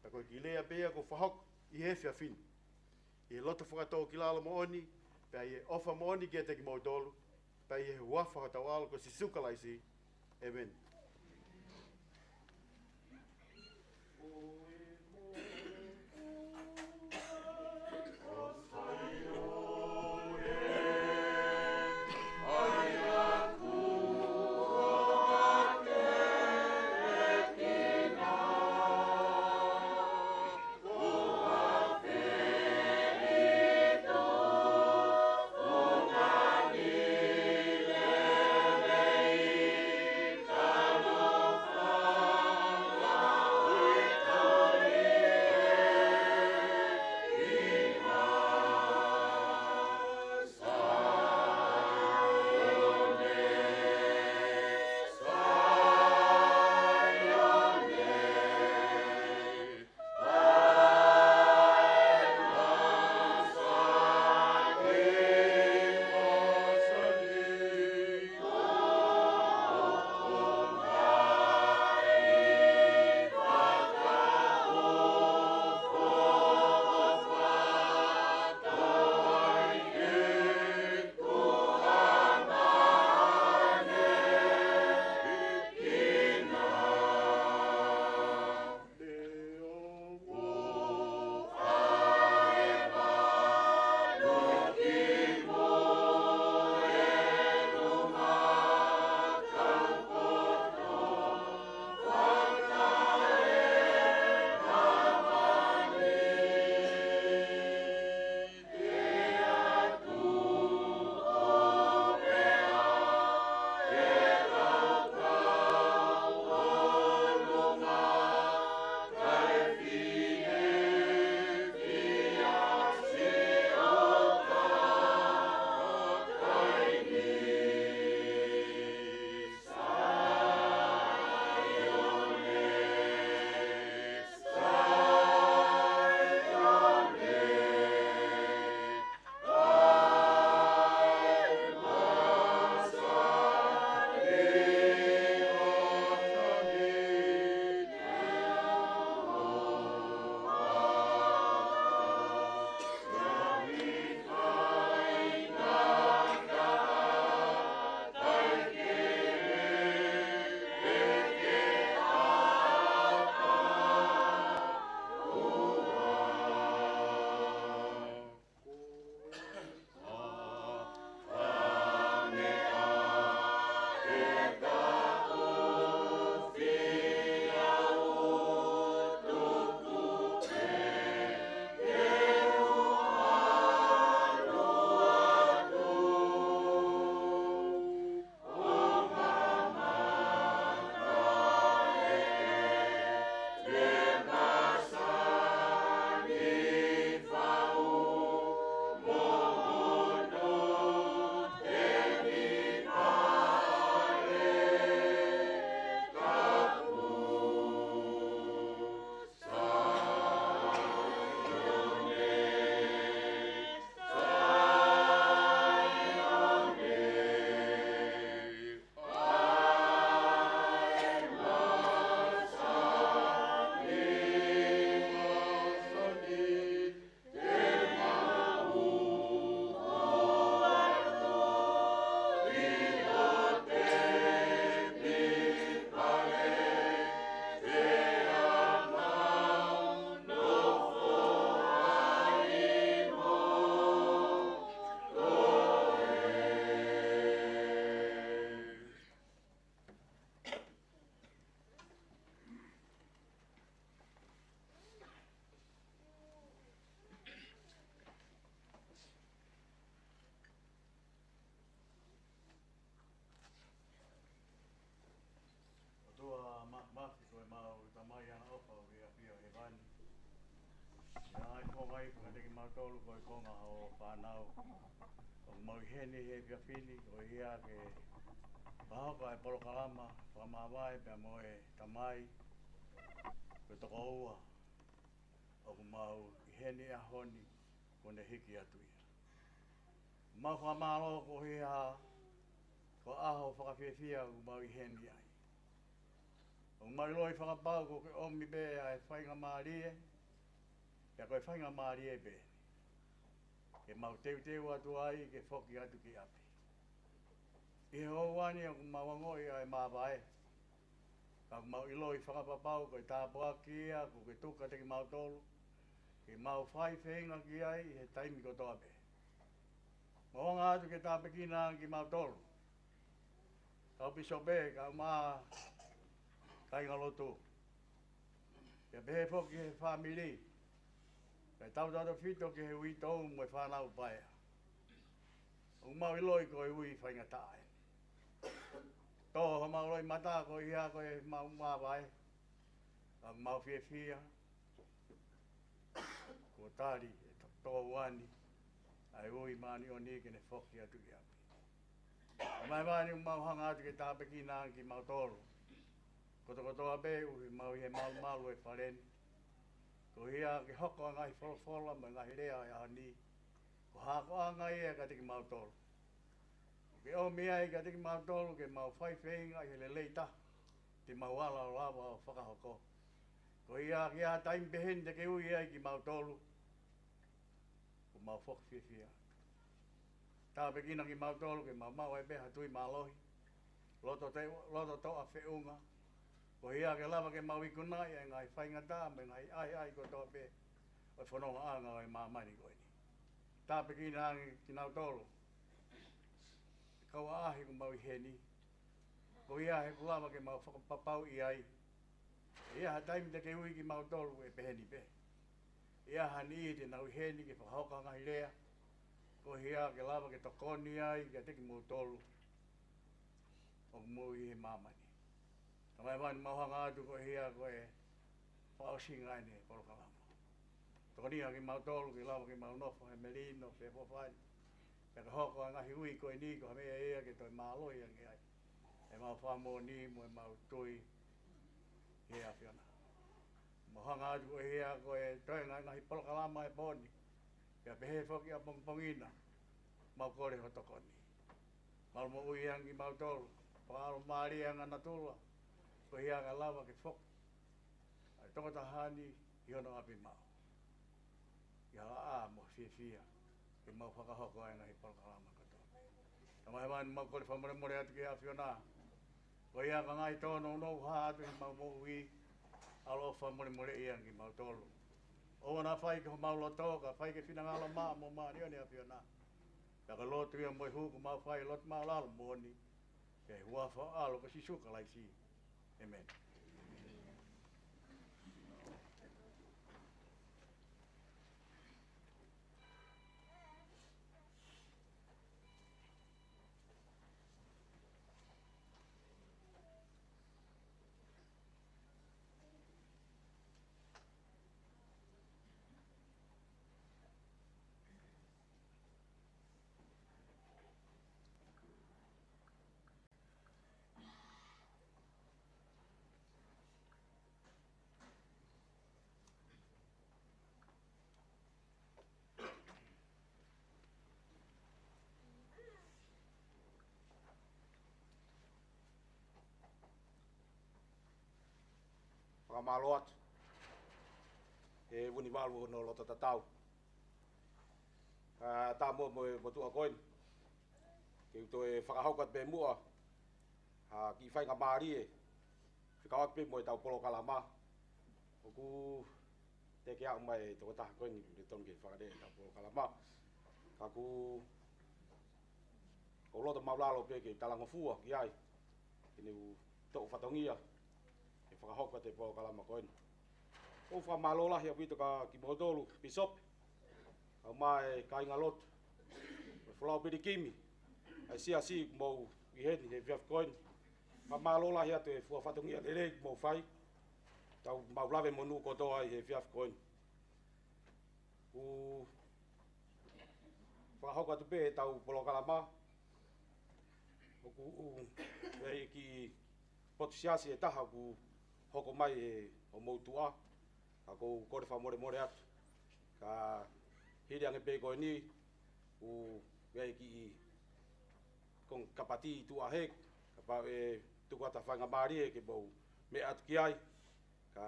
pako ki lea pea ko whahok i he whiawhini. I he loto whakatau ki lala mooni, pea i he ofa mooni ki teki mautolu, pea i he huafa whakatau alo ko sisukalaisi, amen. Amen. ko ngai ka te ma tolu ko ko nga ho pa nau o mo hene he pia fini o ia ke pa ko ai polo kalama pa ma vai pe mo e tamai ko to ko o mau hene a honi ko ne hiki atu ia ma fa ma lo ko ia ko aho whakawhiawhia o mau hene ai o mai loi whakapau ko ke omi be ai whainga maarie Pea koe whainga maari e be. Ke mau teu atu ai, ke whoki atu ki api. I he houani a ku mawangoi ai mawae. Ka ku mau iloi whakapapau, koe tāpua ki ia, ku ke tuka te ki mau tolu. Ke mau whai whenga ki ai, i he taimi ko toa be. Mawanga atu ke tāpekina ki mau tolu. Kau piso be, ka maa kainga lotu. Ke behe whoki he whamili. Kai tau tata whito ke he ui tau mo e whanau paea. O mau iloi ko e ui whainga tae. Tō ho mau loi mata ko ia ko e mau mawai. Ka mau whia. Ko tari e tō wani. Ai ui mani o ni ke ne whoki atu ki api. Mai mani mau hanga atu ke tāpeki nā ki mau tōru. Kotoa be ui mau i he mau e whareni. Ko hia ke hoko ngai wholofola ma ngai rea e ahani. Ko hako a ngai e ka tiki mau tolu. Ke o mea e ka tiki mau tolu ke mau whai whenga i le leita. Te mau ala o lawa o whakahoko. Ko hia ke a taim pehen te ke ui ai ki mau tolu. Ko mau whokawhiawhia. Tā pekina ki mau tolu ke mau e beha tui malohi. Loto toa whiunga. Ko hia ke lava ke mau ikunai e ngai whainga tā me ngai ai ko tō pe o whanonga anga e mamani koe ni. Tā pe ki nāngi ki nau tōru. Kau ahi ko mau i heni. Ko hia he ku lava ke mau whakapapau i ai. Ia ha taimi te ke ui ki mau tōru e peheni pe. Ia ha ni te nau i heni ke whakahoka ngai rea. Ko hia ke lava ke tokoni ai ke teki mau tōru. O mau i he mamani. Tamai wani mauhanga atu ko hia ko e whaosinga ane polo kalama. Toko niha ki mau tolu ki lawa ki mau nofo he melino pe whawhani. Peka hoko a ngahi ui ko e ni ko hamea ea ke toi māloi ange ai. E mau whamo ni mo e mau tui hea whiona. Mauhanga atu ko hia ko e toi ngahi polo kalama e poni. Pea pehe whoki a pongpongina. Mau kore ho tokoni. Mau mo ui angi mau tolu. Whaalo maari anga natula. Ko hia ka lava ke whok. Ai toko tahani i hono api mau. I hala a mo whia. Ke mau whakahoko ai ngahi polokalama katoa. Tamai wani mau kore whamore atu ki a whiona. Ko hia ka ngai tōno no ha atu hi mau mo ui. Alo whamore i angi mau tolu. O wana whai ke mau loto ka whai ke whinangala maa mo maa ni a whiona. Ka ka lotu ia mo i huku mau whai lot maa lalo mo ni. Ke hua wha alo ka sisuka lai si. Amen. Whakamalo atu. E wuni walu no loto tatau. Tā mua mo tua koin. Ke uto e whakahaukat pe mua. Ki whainga maari e. Whikawak pe mo e tau polo kalama. Oku te ke au mai toko taha koin ni tonu ke whakade e tau polo kalama. Ka ku o loto maulalo pe ke talango fua ki ai. Ke niu tau whatongia. E whakahoka te polo kalama koin. O whamalo lahi a pito ka ki Mohotolu, Bishop. Au mai kainga lotu. E whalau piri kimi. Ai si mou i heni he whiaf koin. Whamalo lahi atu e fua whatongia lere mou whai. Tau maulawe monu kotoa i he whiaf koin. U whakahoko atu pē tau Polokalama. Oku e ki potisiasi e taha ku hoko mai e o moutua. Ka kou kore wha more atu. Ka hiri ange pē koe ni u e ki kong kapati tu ahek. Ka pau e tuku ata whainga maari e ke bau me atu ki ai. Ka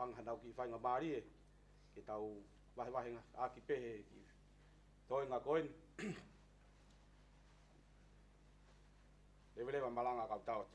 anghanau ki whainga maari e ke tau wahe a ki pehe ki toenga koen. Lewa malanga kau taut.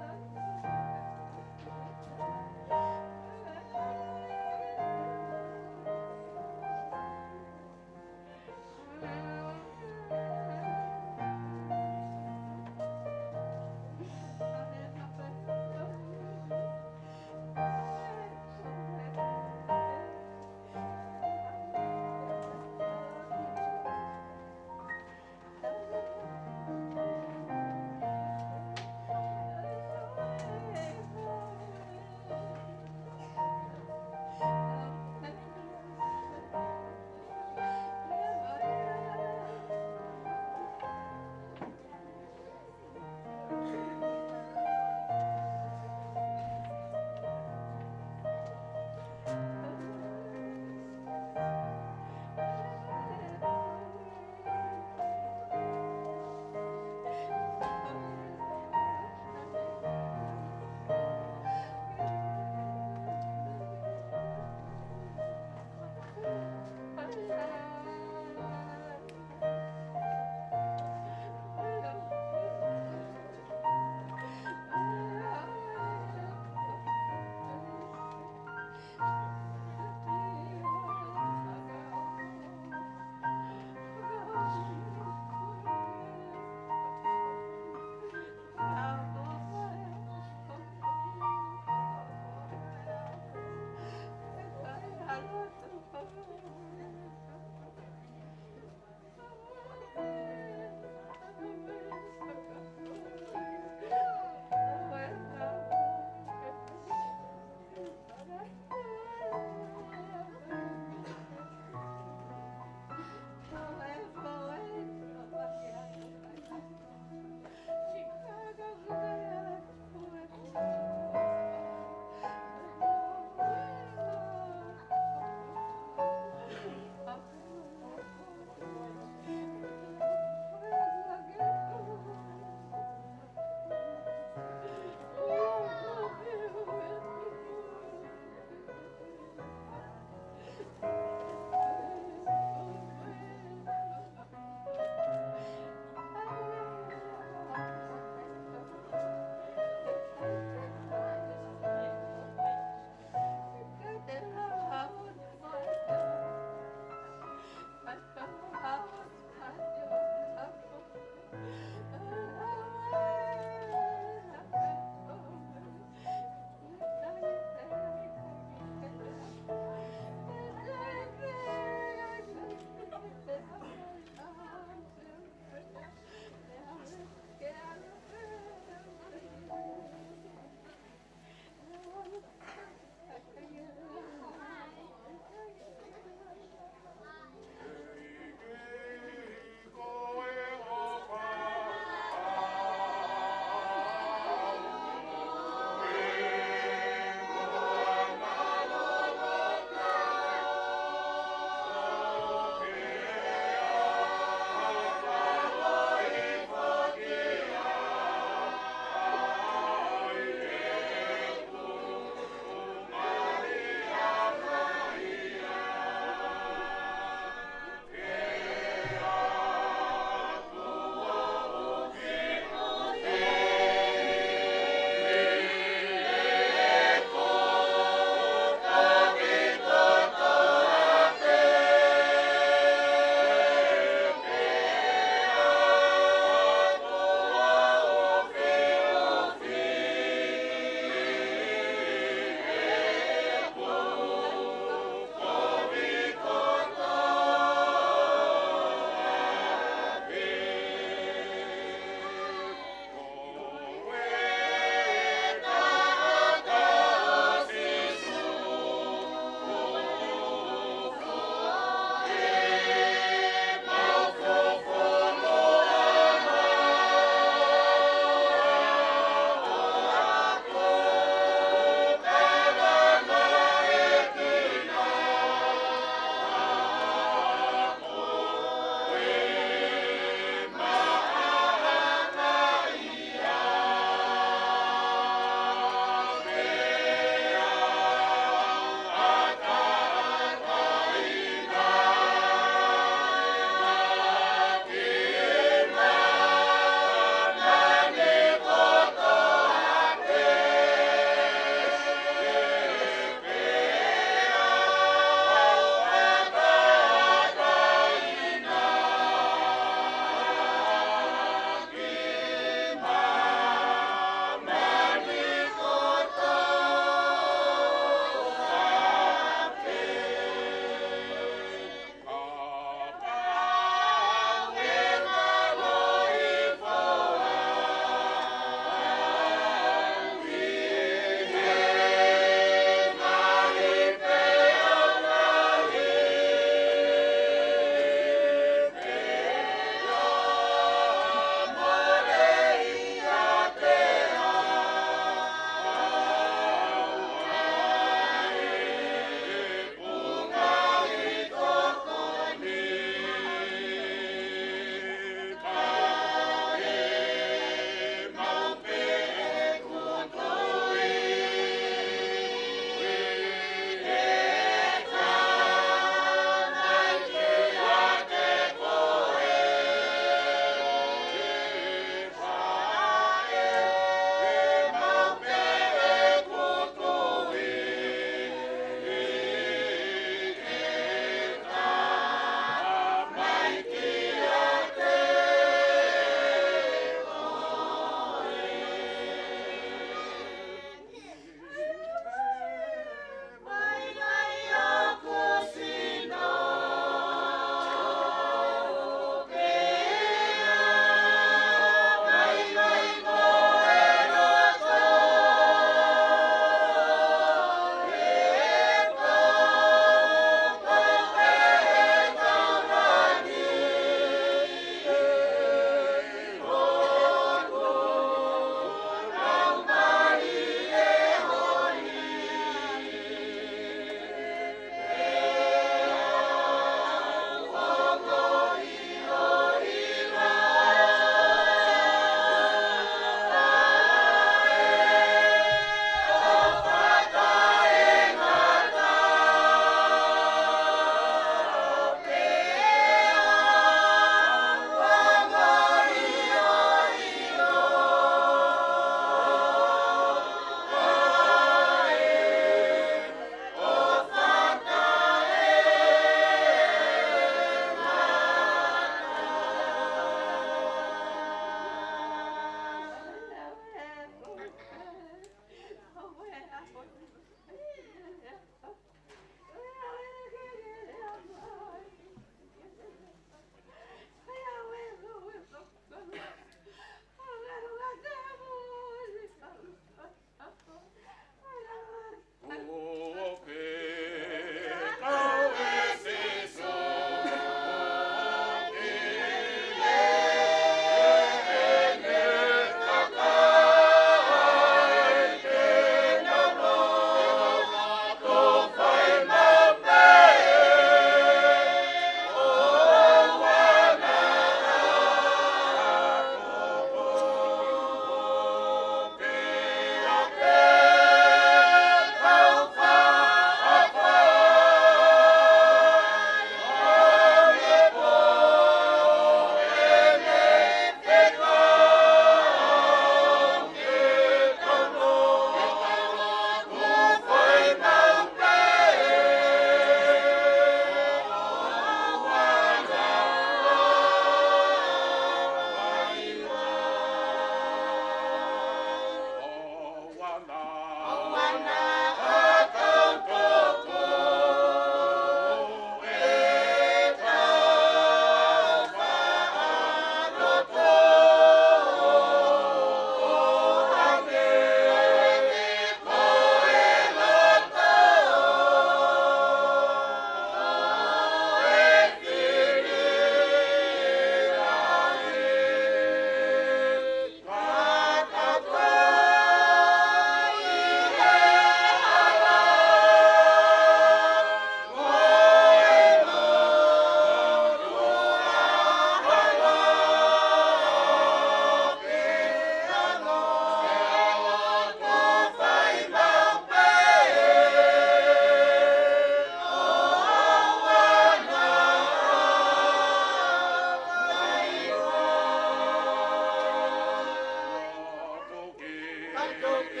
Hey!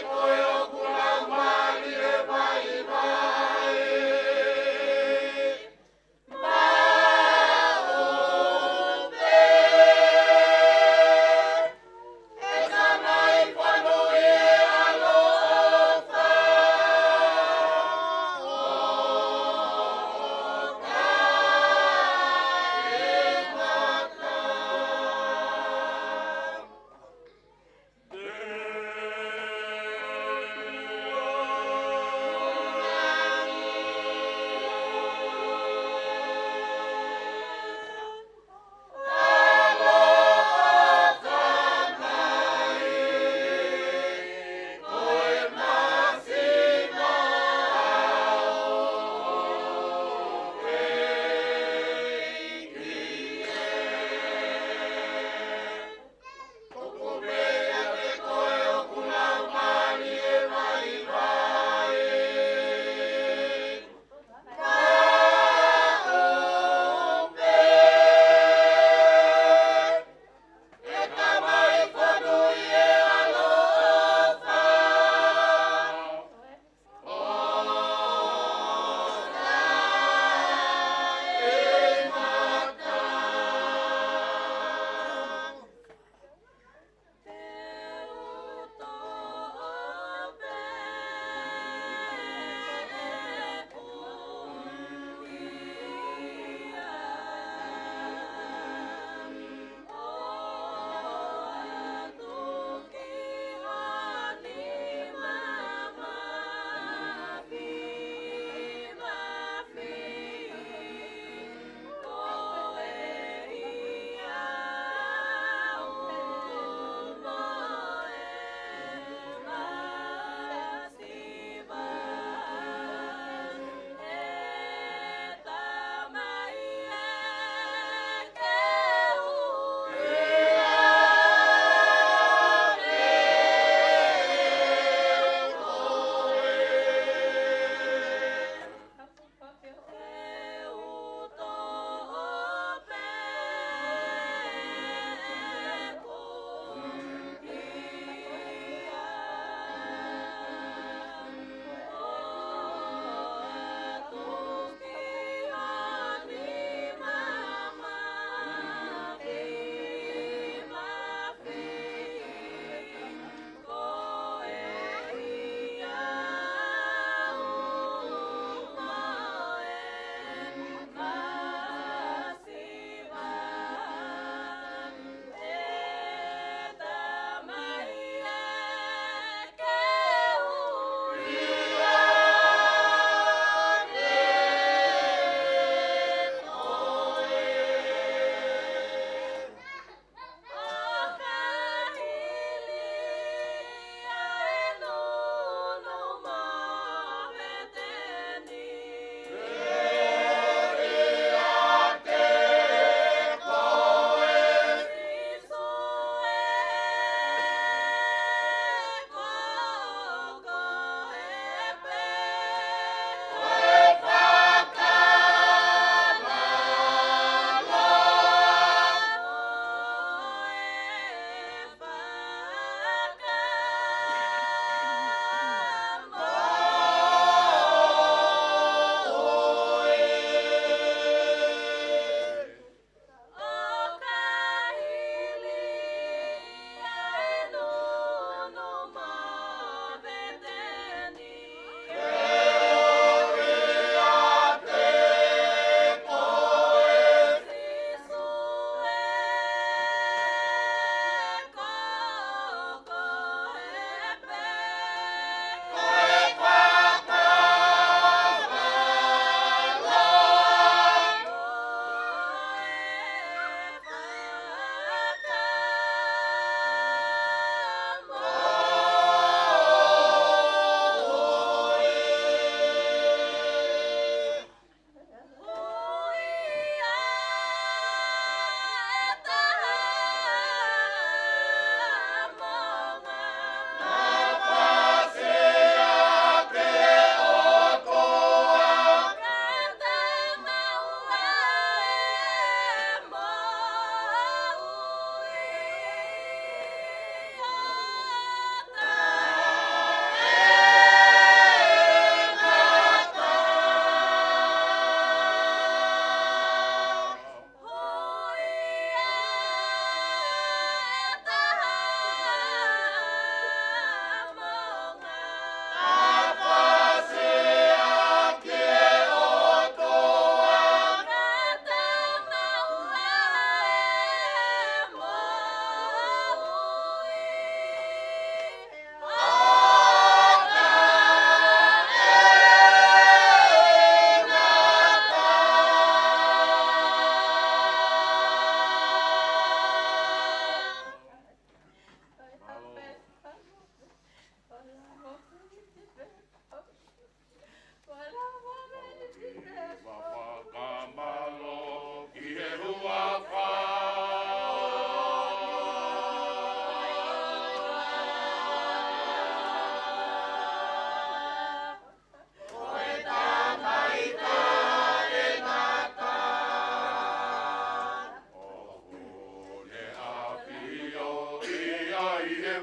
Koe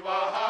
Thank you.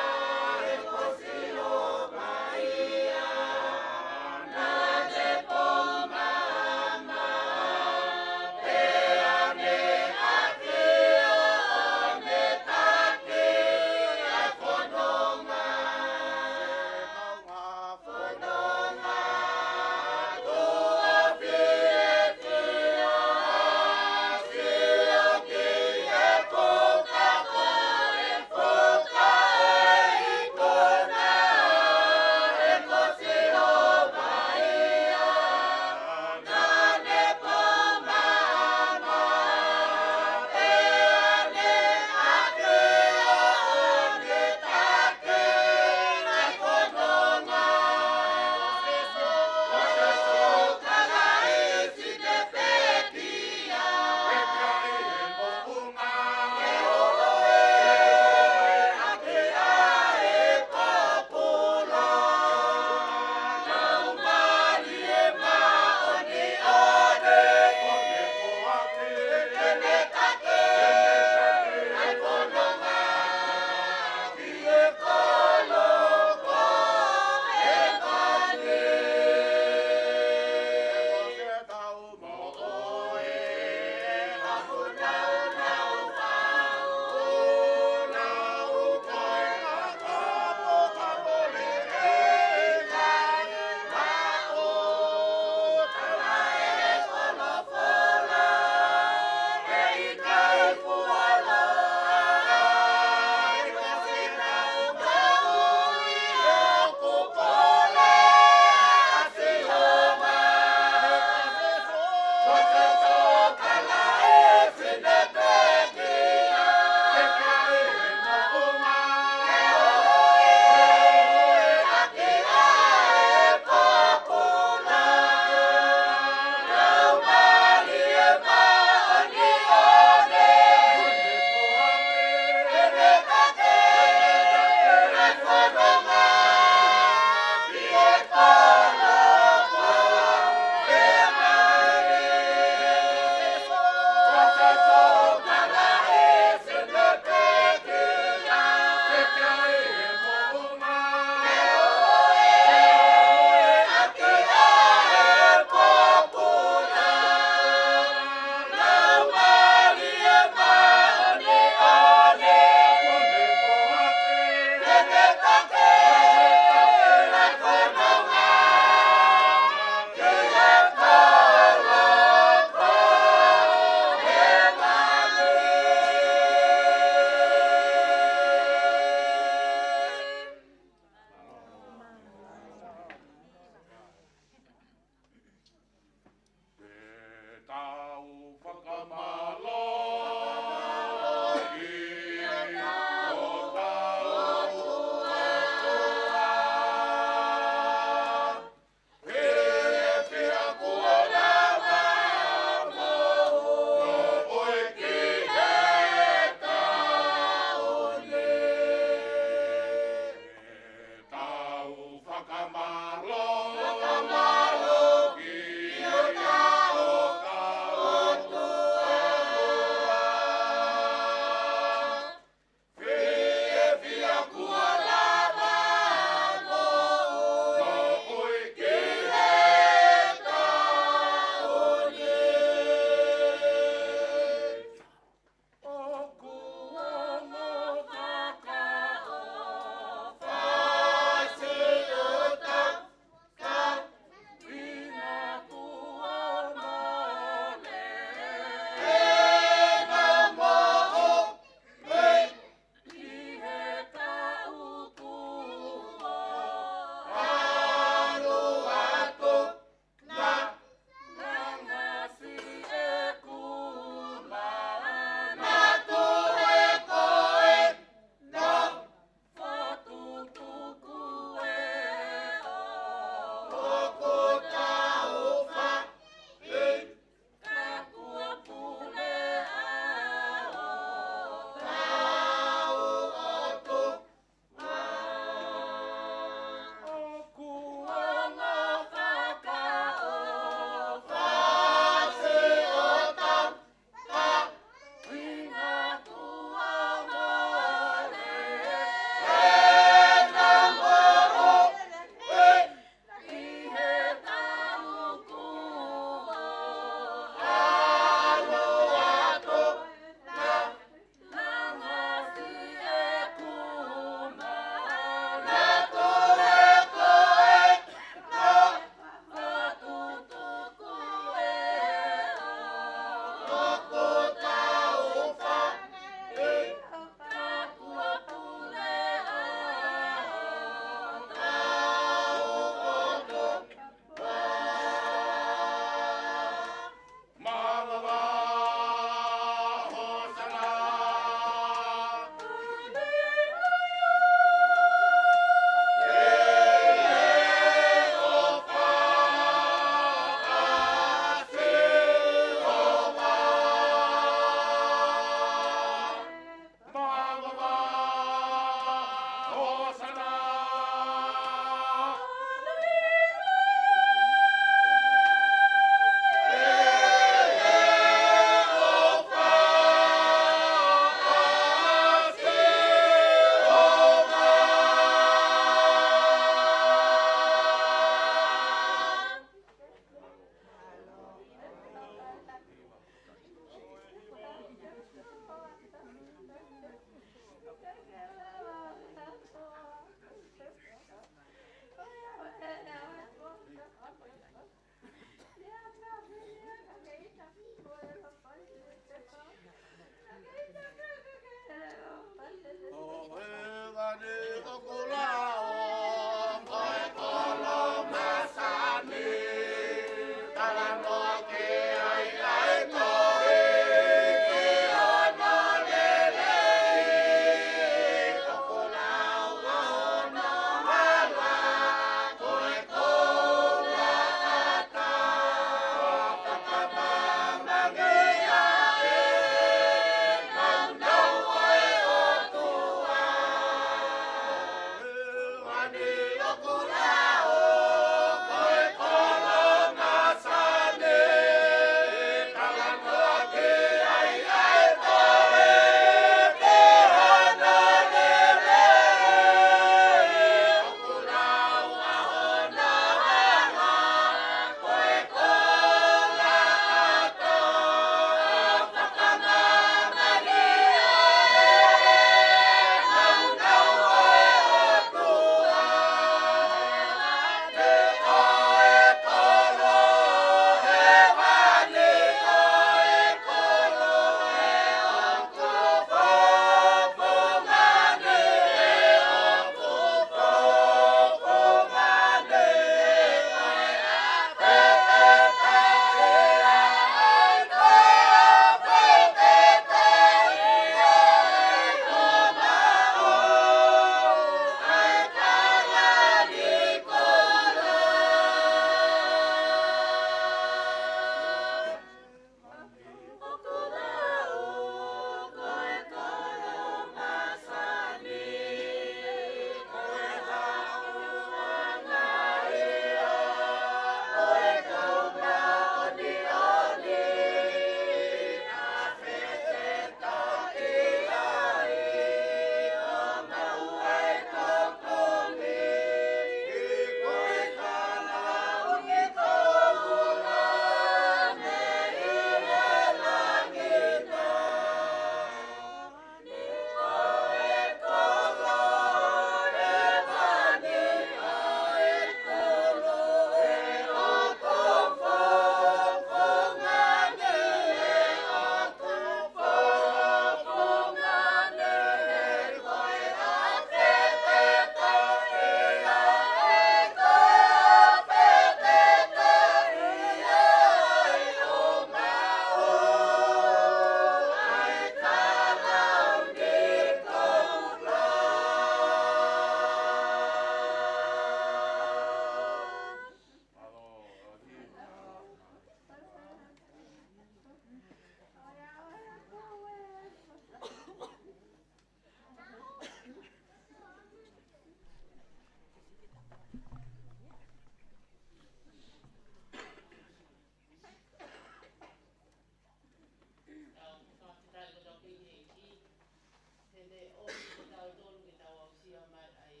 Tene o ki tau tonu ki tau au sia mai ai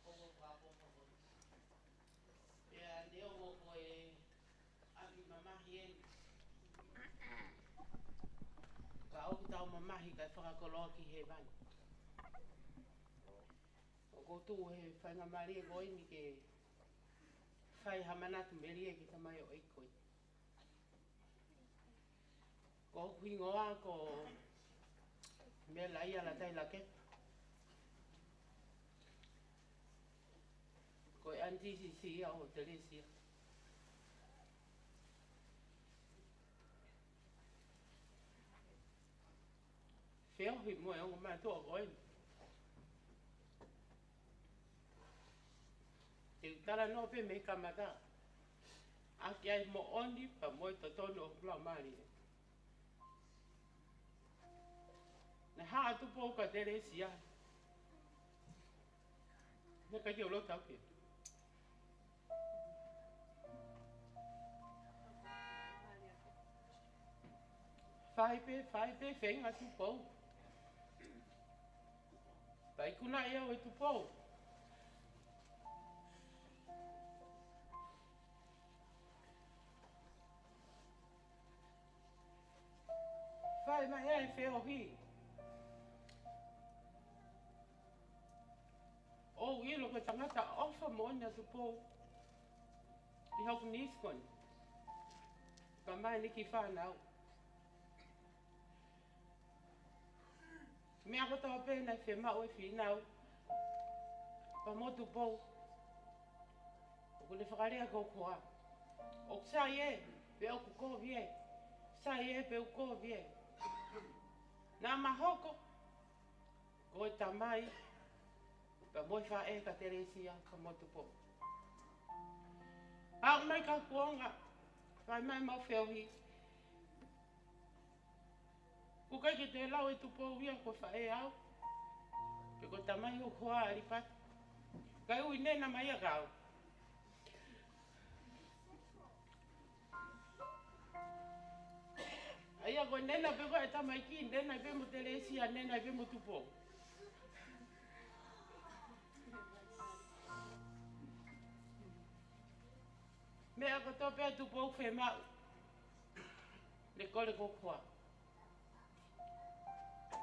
o ko kapo ko. Ia ne o ko e aki mamahi e. Ka o ki tau mamahi kai whakakoloa ki he vani. O ko tu he whainga mari e koi ni ke whai hamanatu meri e ki tamai o eikoi. Ko huingoa ko me la ia la tai la ke. Ko e anti si ia o Teresia. Feo hi mo e o ma to ko e. Te tala no pe me kamata. Aki ai mo oni pa mo to tono o kula mari. Na ha tu po ka Teresia. Ne ka yo lo ta ke. Fai pe fenga tu po. Pai kuna ia o tu po. Fai mai ai feo hi. O ilo ko tangata ofa mo na tu po. I hoku niskon. Pa mai ni ki whanau. Me ako tawa pēnei whi mau e whinau. Pa mo tu po. O kune whakarea kou koa. O sai e, pe o kuko vie. Sai e, pe o kuko vie. Nā mahoko. Ko e tamai. Pa mo e wha e ka Teresia pa mo tu po. Hau mai ka kuonga. Whai mai mau whiohi. Kukai ke te lau e tu po wia ko wha e au. Pe ko tamai o koa aripat. Kai ui nena mai a kau. Aia ko nena pe ko e tamai ki, nena pe mo Teresia, nena pe mo tu po. Me ako to pe tu po whe mau. Le kole ko koa.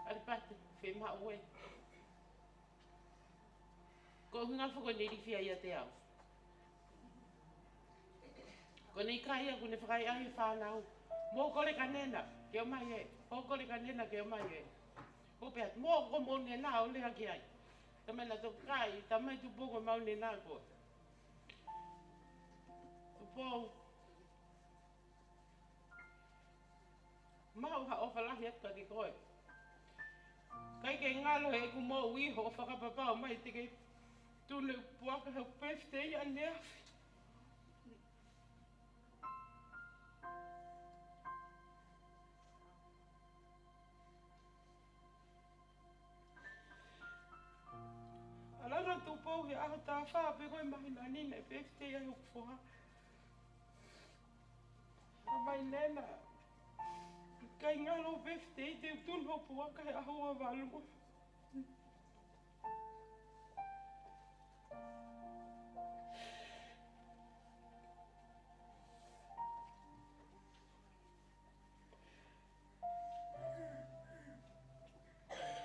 Aripate, whe mau e. Ko hunga whako neri whia ia te au. Ko nei kai aku ne whakai ai whanau. Mō kore ka nena, ke o mai e. Mō kore ka nena, ke o mai e. Ko peat, mō ko mō nena o leha ki ai. Tamena to kai, tamai tu poko mau nena ko. Tu pō. Mau ha o whalahi atka ki koe. Kai ke ngalo he ku mō uiho o whakapapao mai te ke tune puaka hau pefte i anea. Alana tu pō he aho tā wha pe koe mahi nani nei pefte i ai ukfoha. A mai nena. Kai ngalo pefte i te tunu puaka he aho a walu.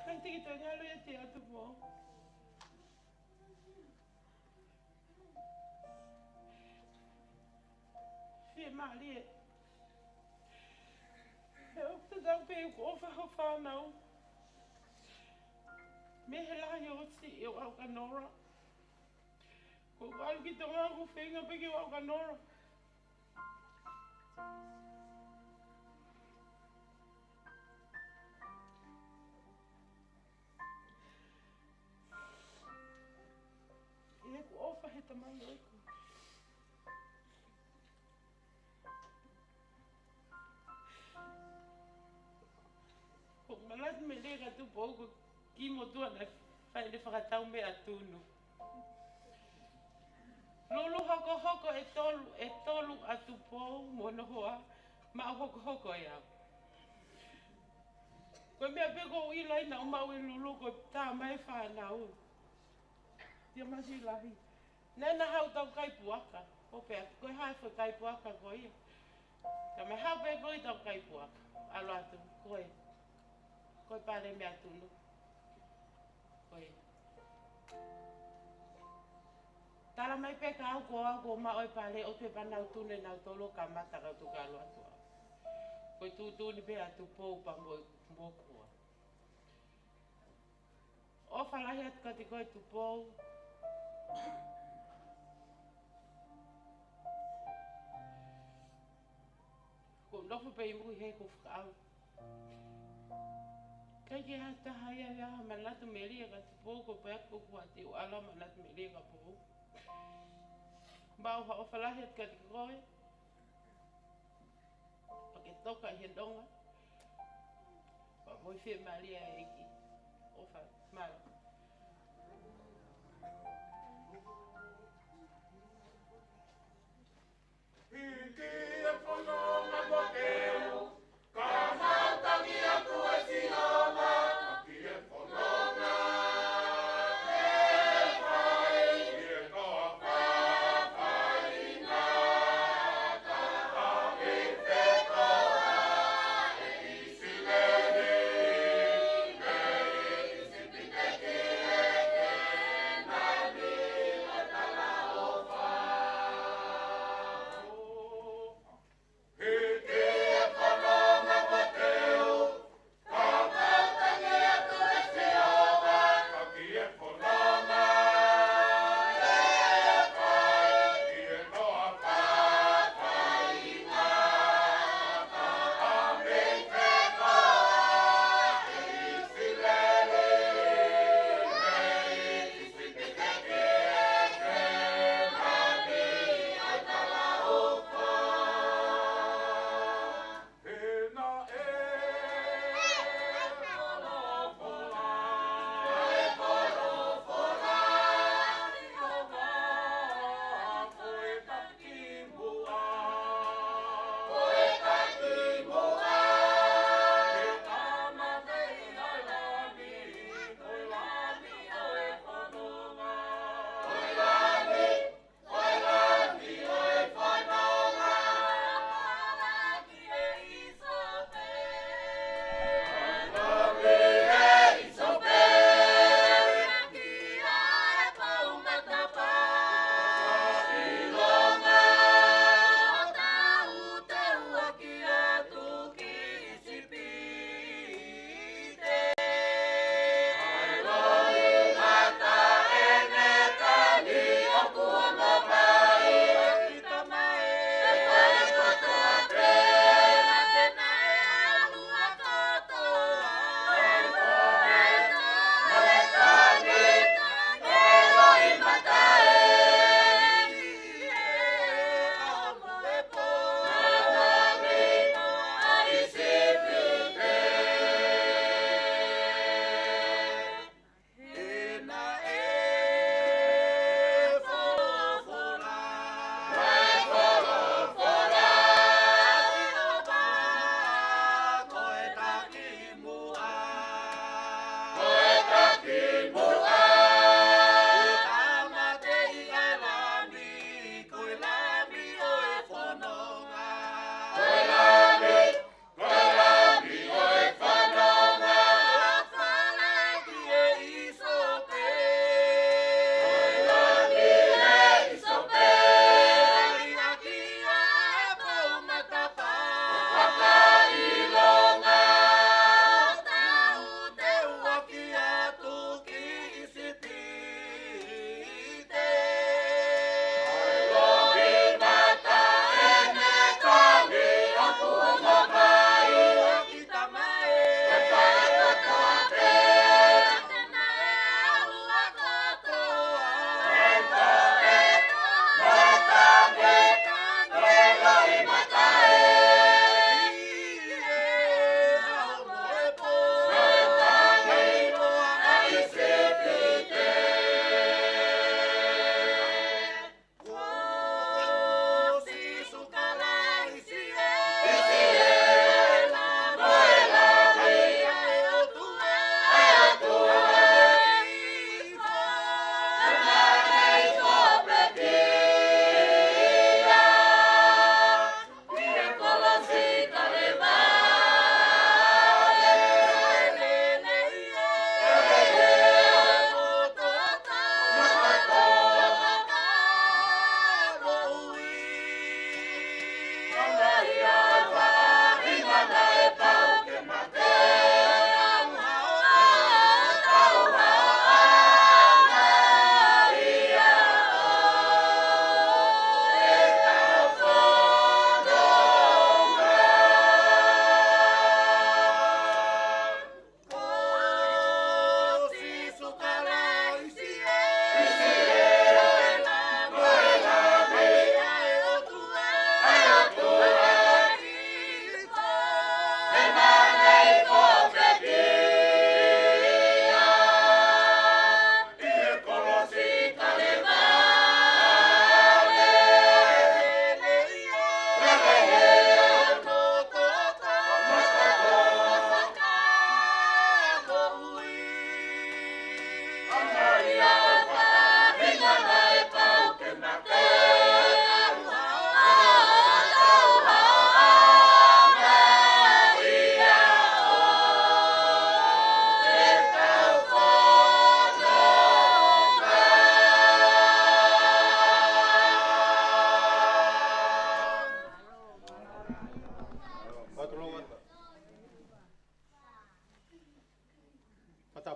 Kai te ki te ngalo e te atu pō. Fie maali e. He o te tau pe ko o whaho whanau. Me he lahi o si e o au kanora. Ko kalu ki tonga ku whenga pe ki o au kanora. E ko ofa he tamai o iku. Ko malat me lega tu pouco ki mo tua na whai le whakatau me atunu. Lolo hoko hoko e tolu atu pou mono hoa ma hoko hoko e au. Ko Koe mea peko ila ina o mau i lulu koe tā mai whanau. Tia masi lahi. Nena hau tau kai puaka. Ko pea koe hai fo kai puaka koe ia. Ka me hau pe koe tau kai puaka. Alo atu koe. Koe pare mea tunu. Koe. Tara mai pe ka au ko ma oi pare o te panau tune nau tolo ka mata ka tu ka alo atu. Koe tu ni pe atu pou pa mo kua. O whalahi atu ka te koe tu pou. Ko nofo pe i mui he ko whakau. Kai ke hata haia ia manatu melia ka te pou ko pe ako kua te o ala manatu melia ka pou. Mbao o whalahi atu ka te koe. Pake toka i hendonga. Pa moi whi malia e ki. O wha mara.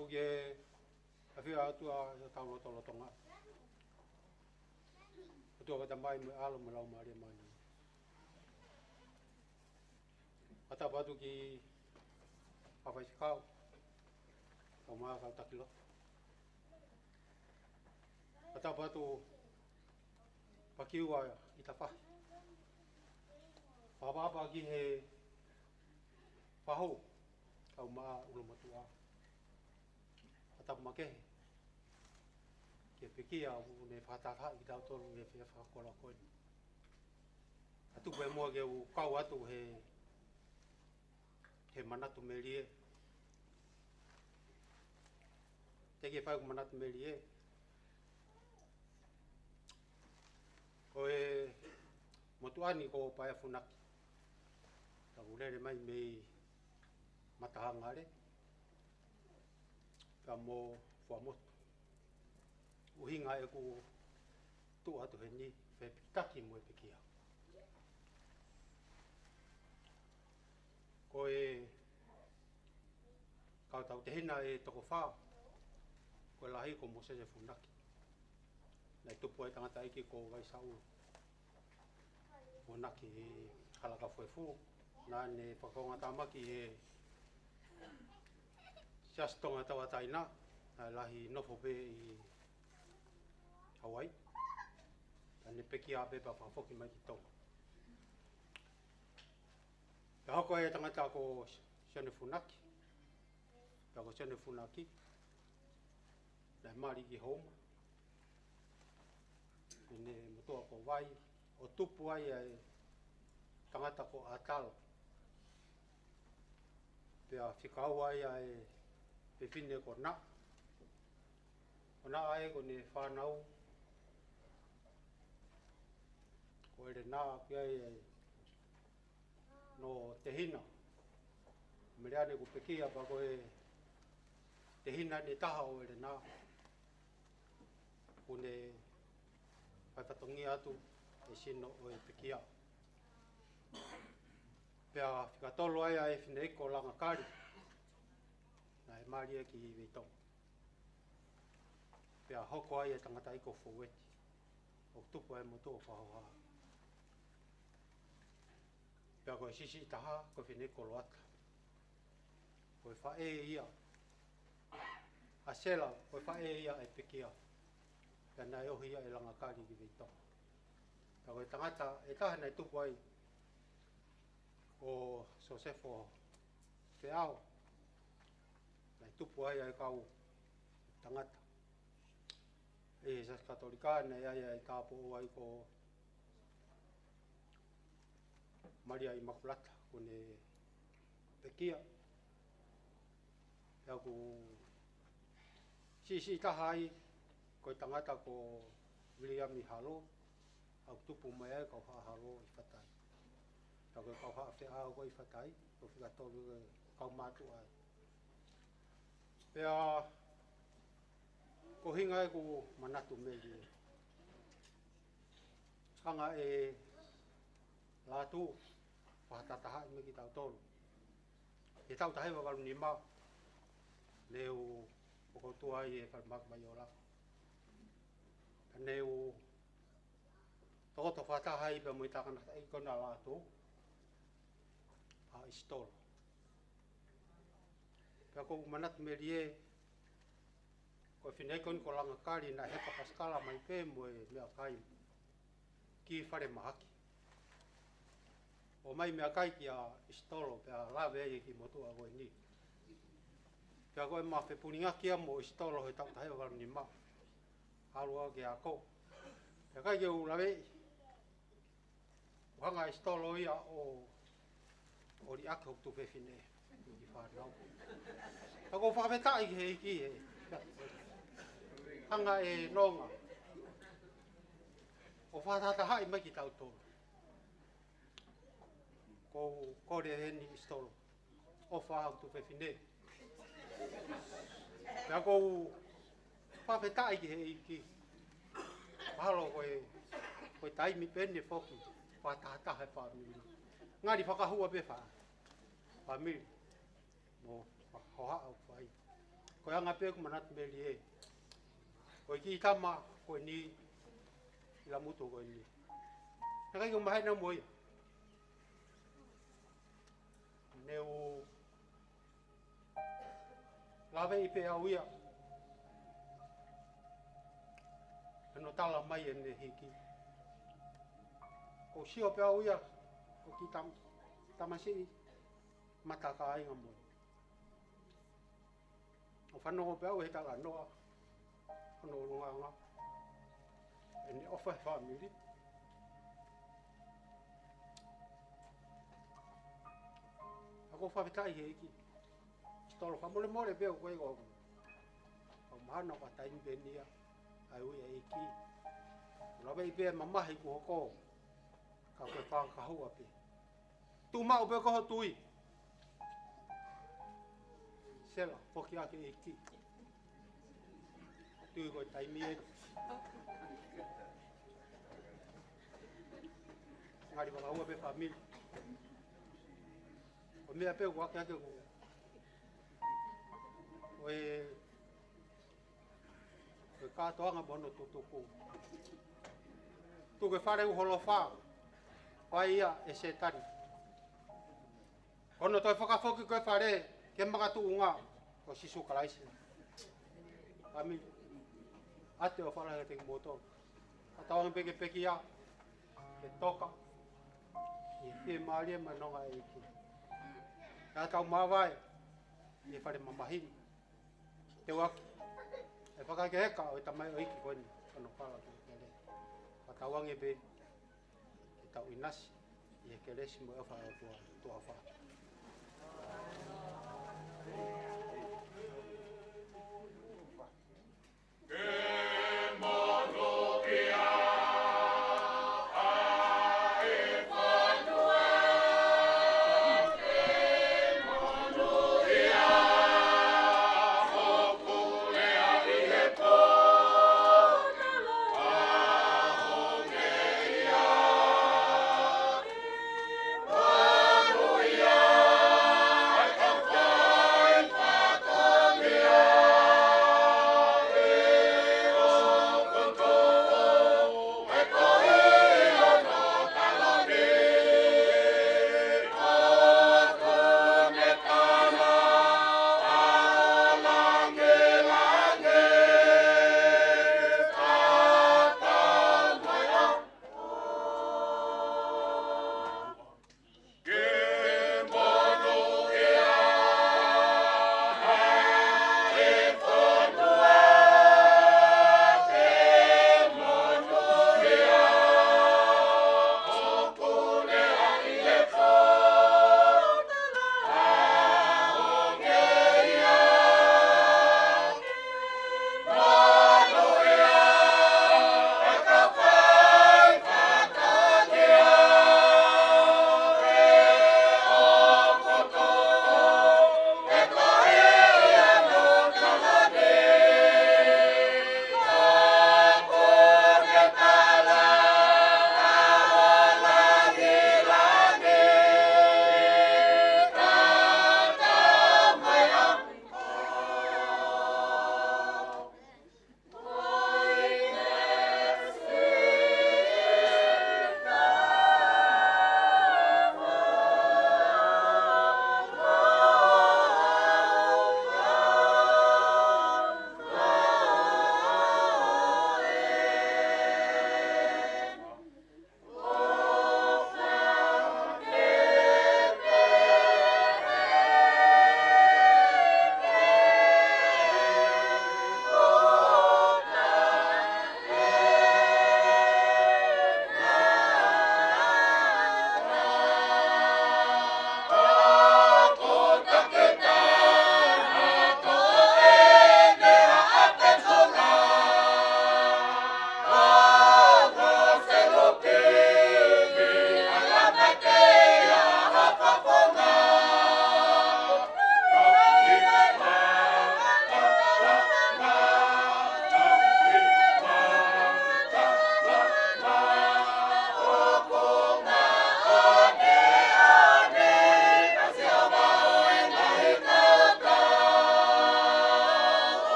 tapu ke afia atua tau lo tonga. Atua kata mai me alo me lau maria mani. Ata batu ki apa kau kau mah kau tak kilo. Ata batu pakiwa itafa. Apa ki he pahu kau mah ulo matua. Ata make ke pekia ne fatata ki tau tolu ke fia fa kola koi. Atu pe mo ke kau atu he manatu melie. Teke fai manatu melie. Ko motuani ko pae funaki. Ta ulele mai me matahanga le. Ka mo fuamotu. Uhinga e ku tu atu he ni fe pitaki mo e pekia. Ko kau tau te hina e toko wha. Ko lahi ko mo se funaki. Nei tupu e tangata iki ko gai sau. Funaki halaka fuefu. Nā ne whakaonga tamaki siastonga tawa taina. Lahi nofo pe i Hawaii. Tane peki a pepa whafoki mai ki tau. Ka hoko e tangata ko sione funaki. Ka ko sione funaki. Nai mari ki homa. Ine motoa ko wai. O tupu ai e tangata ko atalo. Pea whikau ai e pepine ko na. Ko na ai ko ne whanau. Ko ere nā kia no te hina. Mereane ko pekia pa ko te hina ne taha o ere nā. Ko ne whaipatongi atu e sino o e pekia. Pea whikatolo ai e whineiko langa kari. Na e maria ki i weitau. Pea hoko ai e tangata iko foweti. O tupu e moto o whahoha. Pea koe sisi taha, koe whineiko loata. Koe whae ia. A sela, koe whae ia e pekia. Pea nai ohi ia e langa kari ki weitau. Pea koe tangata e taha nei tupu ai o Sosefo Feao. Nai tupu ai ai kau tangata. E sas katolika nei ai tāpo ai ko Maria Immaculata kone pekia. Pea ku sisi taha ai koe tangata ko William i halo. Au tupu mai ai kau haa halo i whatai. Pea koe kau haa whea koe i whatai. Ko whikatolu kau mātu ai. Pea ko hinga e ku manatu meri. Hanga e lātu whahatataha i me ki tau tolu. E tau tahe wakalu ni mau. Leu pokotua i e whalmak mai o la. Neu tokoto whataha i pe mui takanata i kona lātu. A istolo. Pea ko manatu meri e ko whinekon ko langa kari na heka paskala mai pe mo e mea kai ki whare mahaki. O mai mea kai ki a istolo pea lawe e ki motua koe ni. Pea koe ma whepuninga kia mo istolo he tau tahewa karu ni ma. Halua ke a kou. Pea kai ke u lawe uhanga istolo ia o ri ake hoktu whewhine ki whanau. Pea ko whawhetai ki he iki he. Hanga e nonga. O whatataha i mai ki tau tōru. Ko kore heni istolo. O whahau tu whewhine. Pea ko whawhetai ki he iki. Mahalo koe taimi pene whoki. Whatataha e whamiri. Ngāri whakahua pe wha. Whamiri. Mo hoha au whai. Ko anga pe ko manat meli e. Ko ki tama ko ni la mutu ko ni. Nakai ko mahai na moia. Neu lave ipe auia. Ano tala mai ene hiki. Ko sio pe auia. Ko ki tamasi mata ka ai ngamo. O whanongo pe au he tala noa. Ono runga. Ene ofa family. Ako whawhitai he iki. Stolo whamole more peo koe o. O mahana ka taimi benia. Ai ui e iki. Lawe i pea mamahi ku hoko. Ka koe whakahua pe. Tu mau pe koho tui. Sela, poki ake e iki. Tui koe taimi e. Ngari wakahua pe famili. O mea pe wake ake ku. Oe katoanga bono tutuku. Tu ke whare uholofa. Pai ia e setani. Ono toi whakafoki koe whare ke makatu unga o sisu kalaisi. Kami ate o whara te moto. Atawang peke peki ia ke toka. I te maria manonga e iki. Ka tau mawai e whare mamahini. Te waki. E whakake heka o tamai o iki koeni. Kano whala ki kele. Atawang e pe e tau inasi. I e kelesi mo e whara tua whara. Hallelujah.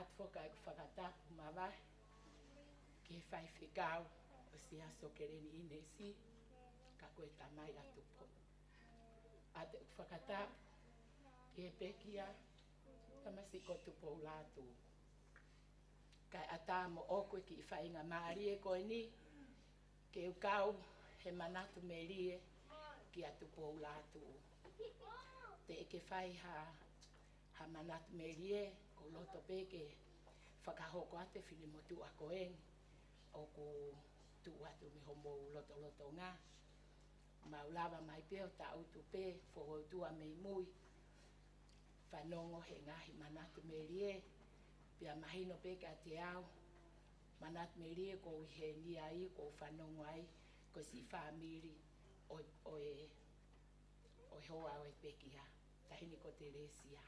atu foka e whakatapu mawai. Ke whai whikau o si aso kereni inesi. Ka koe tamai atu po. Ate whakatapu ke pekia tamasi ko tupo latu. Kai ata mo okwe ki whainga maari e koe ni. Ke ukau he manatu me rie ki atu po latu. Te eke whai ha manatu me rie ko loto peke whakahoko ate whini mo tu a koeng. O ko tu atu mi homo loto ngā. Maulawa mai peo ta utu pe whoho tua mei mui. Whanongo he ngahi manatu me rie. Pia mahino peke a te au. Manatu me rie ko he ni ai ko whanongo ai. Ko si whamiri o hoa o e pekia. Tahini ko te resia.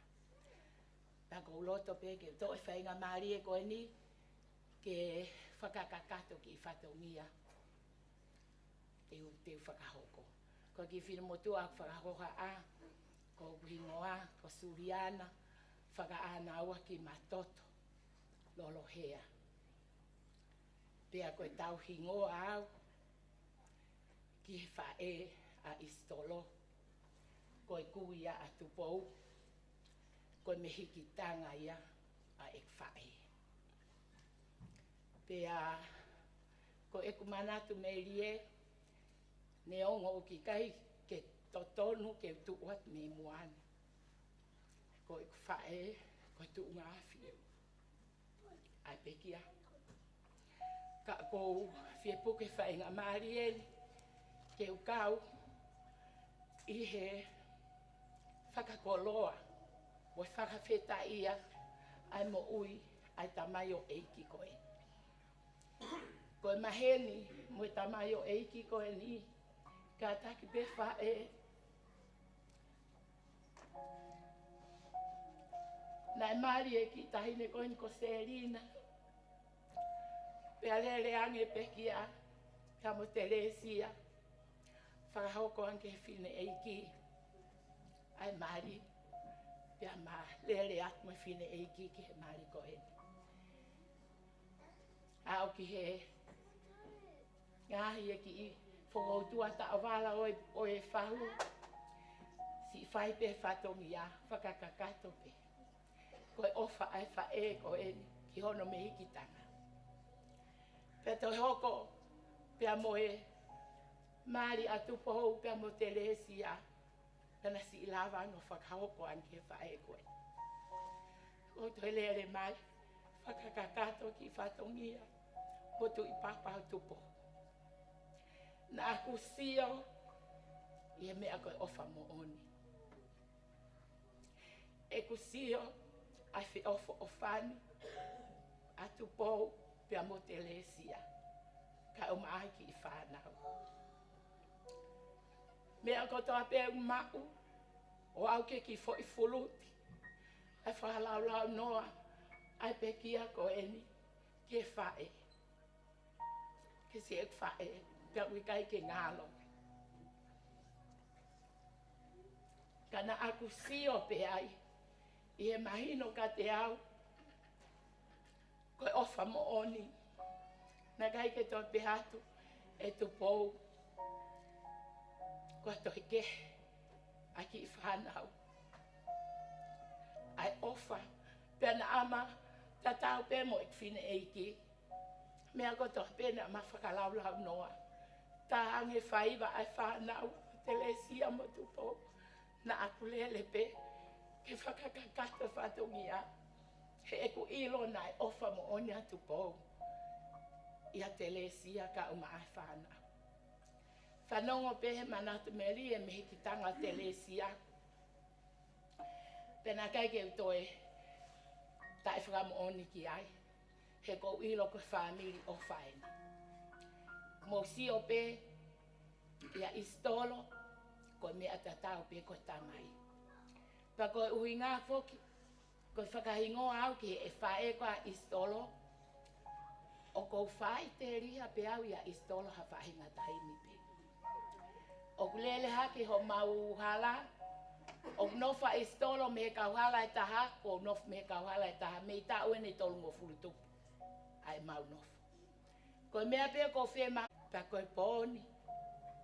Pako uloto peke to e whainga maari e koe ni. Ke whakakakato ki whatongia. Te whakahoko. Ko ki whiramotua whakahoka a. Ko hingoa, ko suriana. Whakaana aua ki matoto. Lolo hea. Pea koe tau hingoa au. Ki he whae a istolo. Koe kuia a tupou. Koe mehikitanga ia a ek whae. Pea ko eku manatu me rie. Ne ongo o ki kai ke totonu ke tuuat me muane. Ko eku whae, ko tu ngāwhi. Ai pekia. Ka kou whiepuke whainga maari e. Ke ukau. I he whakakoloa. Wa whakawheta ia. Ai mo ui. Ai tamai o eiki koe. Koe maheni. Mo tamai o eiki koe ni. Ka taki pe whae. Nai maari e ki tahine koe ni ko Serina. Pea lele ange pekia. Ka mo Teresia. Whakahoko anke whine eiki. Ai maari. Pea ma lele atu mo whine eiki ki he maari koe. Au ki he. Ngahi e ki i. Whakautua ta awala o e whahu. Si whai pe whatongi a. Whakakakato pe. Koe ofa ai whae koe ni. Ki hono me hikitanga. Pea toi hoko. Pea moe. Mari atu pohou pea mo Teresia. Pena si ilawa no whakahoko anke whae koe. Ko toi lere mai. Whakakakato ki whatongi a. Motu i papau tupo. Na aku sio. Ie mea koe ofa mo oni. Eku sio. Ai whi ofo ofani. Atu pou. Pea mo Teresia. Ka o maahi ki i whanau. Mea kotoa pea umau. O au ke ki fo i fuluti. Ai whahalau noa. Ai pekia ko eni. Ke whae. Ke si ek whae. Pea wikai ke ngalo. Kana aku sio pe ai. I he mahino ka te au. Koe ofa mo oni. Na kai ke toa pe hatu. E tu pou. Koe tohi ke. Aki i whanau. Ai ofa. Pea na ama. Tatau pe mo ek whine eiki. Mea ko tohi pe na ma whakalau noa. Ta ange whaiva ai whanau. Teresia mo tu pou. Na aku lele pe. Ke whakakakata whatongi a. He eku ilo nai ofa mo oni atu pou. Ia Teresia ka umai whanau. Whanongo pehe manatu meri e mehi ki tanga Teresia. Pena kai ke utoe. Tai whakamo oni ki ai. He kou ilo ko whamiri o whaena. Mo si o pe. Ia istolo. Ko mea tatau pe ko tamai. Pa koe uhi ngā whoki. Koe whakahingo au ki e whae koa istolo. O kou whae te riha pe au ia istolo ha whahinga taimi pe. O kulele haki ho mau hala. O nofa e stolo me kauhala e taha, o nof me kauhala e taha, me ta ue ne tolu mo fulu tupu. Ai mau nofa. Koe mea pia ko whiema, pa koe pōni,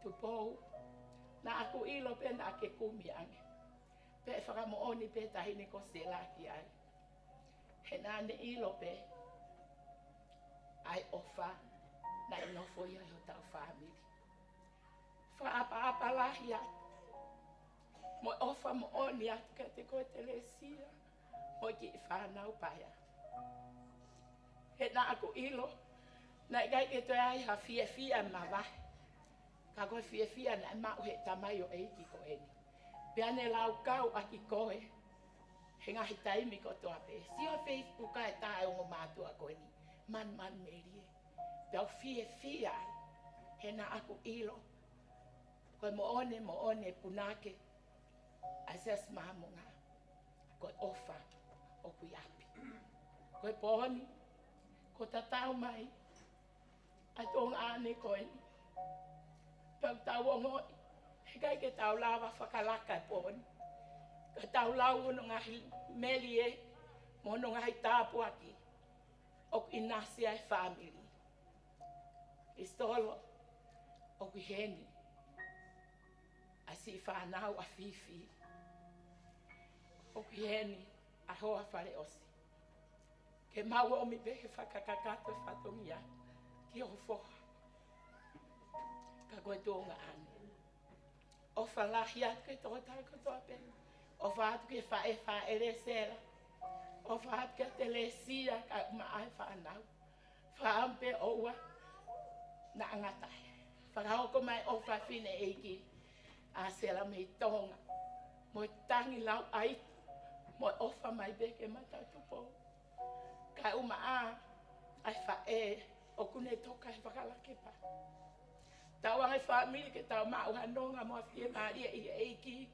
tu pōu. Na aku ilo pe na ake kumi ange. Pe e whakamo oni pe tahini ko se laki ai. He nā ne ilo pe, ai ofa, na inofo ia ho tau whamiri. Whaapa lahi atu. Mo ofa mo oni atu ka te koe te lesia. Mo ki i whanau paia. He nā aku ilo. Na ikai ke toi ai ha fia ma wahi. Ka koe fia na mau he tamai o eiki ko eni. Pea ne lau kau aki koe. He ngahi taimi ko toa pe. Sio Facebook ai tae ongo mātua ko eni. Man merie. Pea fia ai. He nā aku ilo. Koe mo one punake. Ases mahamunga. Koe ofa o kui api. Koe pohoni. Ko tatau mai. Ai tonga ane koe ni. Pau tau ongo. He kai ke tau lawa whakalaka e pohoni. Ka tau lau no ngahi meli e. Mo no ngahi tāpu aki. O inasi ai family. Istolo. O kui heni. Asi whanau a fifi. O kui heni. A hoa whare osi. Ke mau o mi behe whakakakato whatongia. Ki o whoha. Ka koe tōnga ane. O whalahi atu ke tō tāu katoa pena. O whaatu ke whaere sera. O whaatu ke te le sia ka maai whanau. Whaampe oua na angatai. Whakahoko mai o whawhine eiki. A sera mei tonga. Mo tangi lau aitu. Mo ofa mai beke matau tupou. Ka uma ai whae o kune toka he whakalake pa. Tau angai whamiri ke tau mau hanonga mo fie maria i eiki i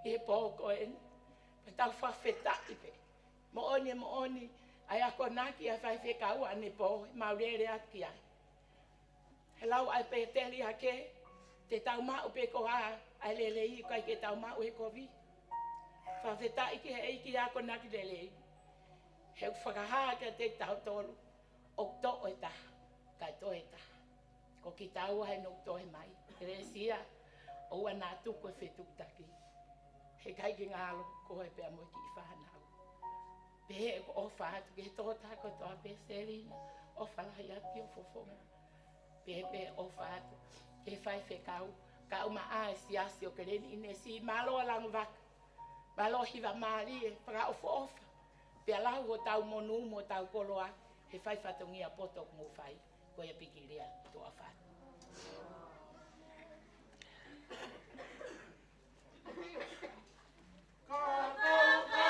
he pōko eni. Pa tau whawheta ipe. Mo oni ai ako naki ai whai kau ane pō maurere ati ai. He lau ai pe teli hake te tau mau pe ko ai lele i kai ke tau mau he kovi. Whawheta iki he eiki ako naki lele i. He whakahaa ka te tau tolu, o to e ta, kai to e ta. Ko ki tau hai no to e mai. Ere sia, o wana tuku e whetuk taki. He kai ki ngalo, ko e pia mo ki i whanau. Pehe e ko o whahatu, ke he tō tako toa pe serina, o whalahi ati o fofonga. Pehe o whahatu, ke whai whekau, ka uma a e siasi o kereni ine si, malo alangu waka. Malo hiwa maari e, whaka ofa ofa. Pea lau ho tau monu mo tau koloa, he whai whatongia potok mo whai, ko ia pikiria toa whai. Go, go, go!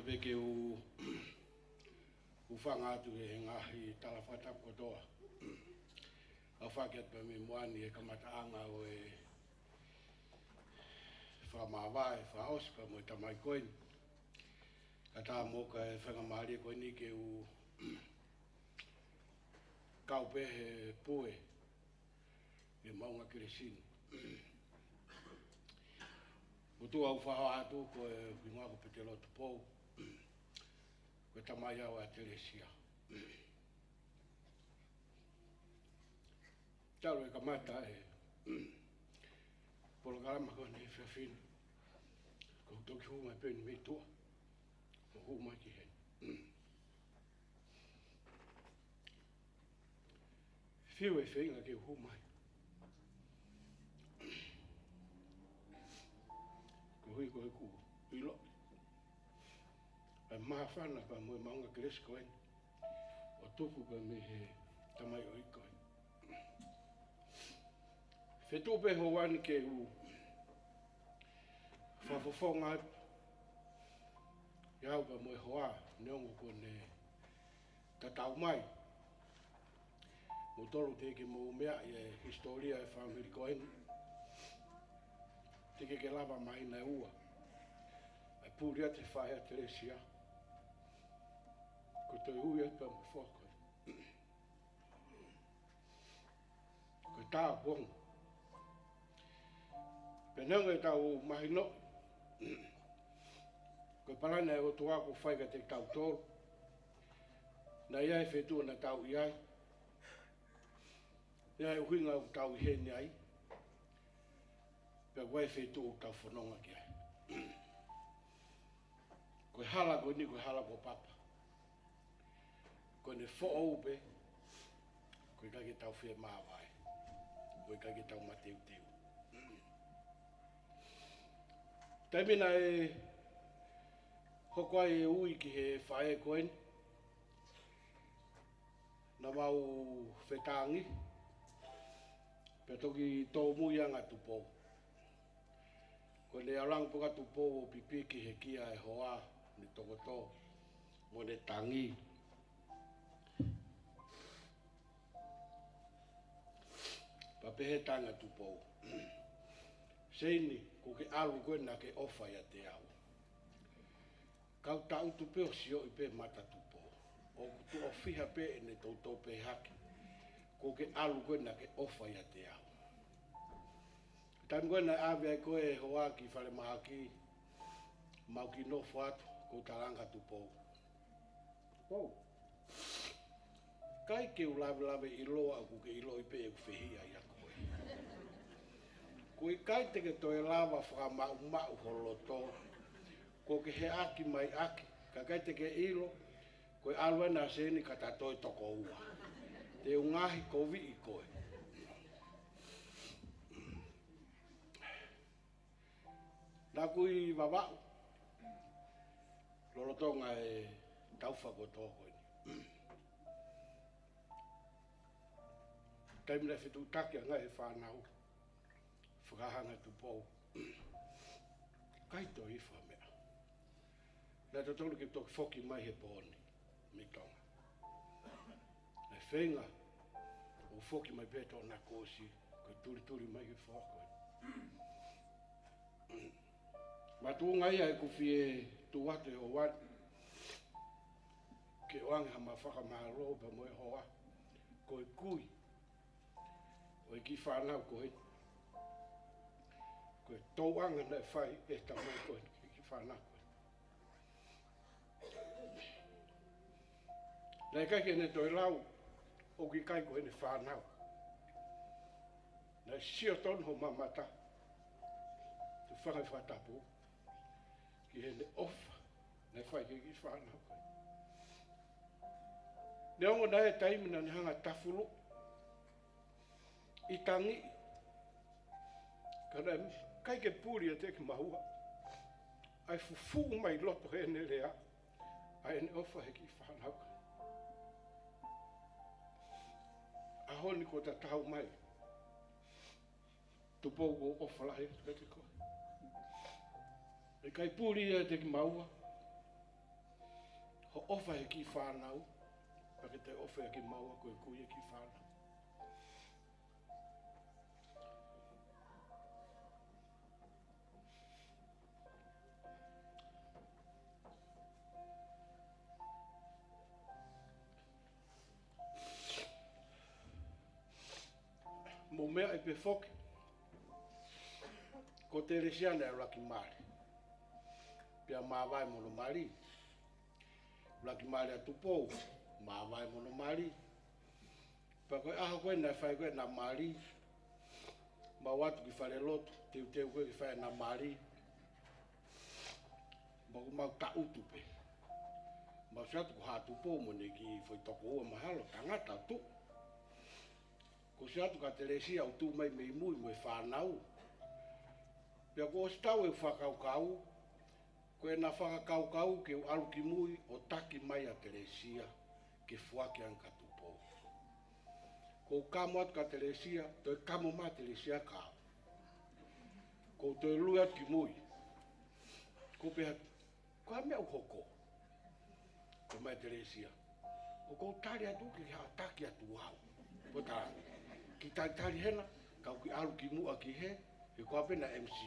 beke u whanga atu e ngahi talawhata kotoa. A whaket pa mi moani e kamataanga o e whamawai, whaospa mo i tamai koini. Ka tā moka e whangamari koini ke u kaupehe pue e maunga kiresini. Mutu au whaha atu ko e winga ko petelo tu pou. Ko tamai au a Teresia. Talo e kamata e Polokalama ko ne whiawhine. Ko toki huma e peni me tua. Ko huma ki hen. Whiu e whenga ke huma e. Ko hui ko e ku ilo. E maha whana pa mo e maunga keres ko en. O tuku pa me he tamai o iko en. Whetu pe ho wani ke u whawhawhonga atu. Iau pa mo e hoa neongo ko ne tatau mai. Mo tolu te ke mo mea i e historia e whamiri ko en. Te ke lava mai na ua. E pūria te whaia Teresia. Ko te hui e pa mo whoko. Ko tā wonga. Penanga e tau mahi no. Ko parana e o tuako whaiga te tau toro. Na iai whetua na tau iai. Iai uhinga o tau i hene ai. Pea wai whetua o tau whanonga ki ai. Ko hala ko ni ko hala ko papa. Ko ne fo oube. Ko i kake tau whea maawai. Ko i kake tau mateu teu. Taimina e hoko ai e ui ki he whae koen. Na mau whetangi. Pea toki tō muianga tupo. Ko ne alang puka tupo o pipi ki he kia e hoa ni tokoto. Mo ne tangi. Pa pehe tanga tupo. Seini, ko ke alu koe na ke ofa ia te au. Kau tau tu peo sio i pe mata tupo. O tu ofiha pe e ne tautou pe haki. Ko ke alu koe na ke ofa ia te au. Tan koe na awe ai koe hoa ki whare mahaki. Mau ki nofo atu, ko taranga tupo. Oh. Kai ke u lawe iloa ku ke ilo i pe e kuwhehia ia koe. Ko i kai teke toi lava whaka mau holoto. Ko ke he aki mai aki. Ka kai teke ilo. Ko i alwe na seni ka tatoi toko ua. Te ungahi ko vi i koe. Nā kui wawau. Lolotonga e tauwhako tōko ni. Taimina whetu take anga e whanau. Whakahanga tu pou. Kai to iwha mea. Nā tōtonu ki toki whoki mai he pōni. Mi tonga. Nā whenga. O whoki mai pēto nā kōsi. Ko turi mai he whoko. Ma tūnga ia e kuwhi e tuate o wani. Ke oange ha ma whakamaro pa moe hoa. Ko e kui. O e ki whanau ko he. Ko e tauanga na whai e tamai koe ki whanau koe. Nei kai ke ne toi lau o ki kai koe ne whanau. Nei sio ton ho mamata. Tu whangai whatapu. Ki he ne ofa. Nei whai ke ki whanau koe. Ne ongo na e taimina ni hanga tafulu. I tangi. Kana kai ke puri e te ki mahua. Ai fufu mai loto he ne lea. Ai ne ofa he ki whanau. A honi ko ta tau mai. Tupo ko ofa lahe te koe. E kai puri e te ki mahua. Ho ofa he ki whanau, pake te ofa he ki maua koe kui he ki whanau. Mo mea e pe foke, ko te resiana e raki mare. Pia mawai mono mari. Raki mare a tupou, mawai mono mari. Pa koe aha koe na whai koe na mari. Ma watu ki whare loto, teu koe ki whai na mari. Ma ku mau ta utupe. Ma siatu ko haa tupou mo ne ki foi toko ua mahalo, tangata tu. Ko siatu ka Teresia o tu mai mei mui mo e whanau. Pia ko ostau e whakaukau, koe na whakaukau ke o alu ki mui o taki mai a Teresia ke fuake an ka tupou. Ko kamo atu ka Teresia, toi kamo ma Teresia kao. Ko toi lui atu ki mui. Ko pia, ko ha mea uhoko. Ko mai Teresia. O ko tari atu ki ha taki atu wau. Ko tari. Ki tari hena, kau ki alu ki mua ki he, e ko apena MC.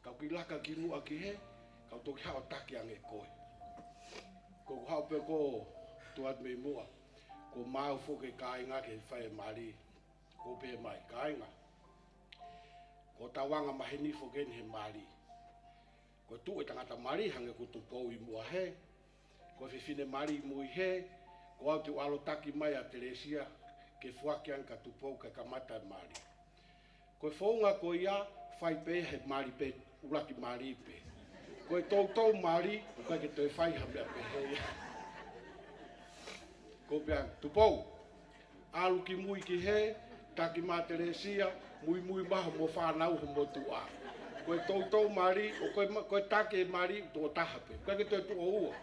Kau ki laka ki mua ki he, kau toki hao taki ange koe. Ko hao pe ko tuat me mua. Ko mau foke kāinga ke whae mari. Ko pe mai kāinga. Ko tawanga maheni foke ni he mari. Ko tu e tangata mari hange ko tupou I mua he. Ko whiwhine mari mui he. Ko au te alo taki mai a Teresia. Ke fuake an ka tupou ka kamata mari. Ko whaunga ko ia, whai pe he mari pe, uraki mari pe. Ko tau mari, o kai ke toi whai hamea pe he. Ko peang, tupou, alu ki mui ki he, taki mā Teresia, mui maha mo whanau ho mo tua. Ko tau mari, o koe take mari, tō taha pe. Kai ke toi tu o ua.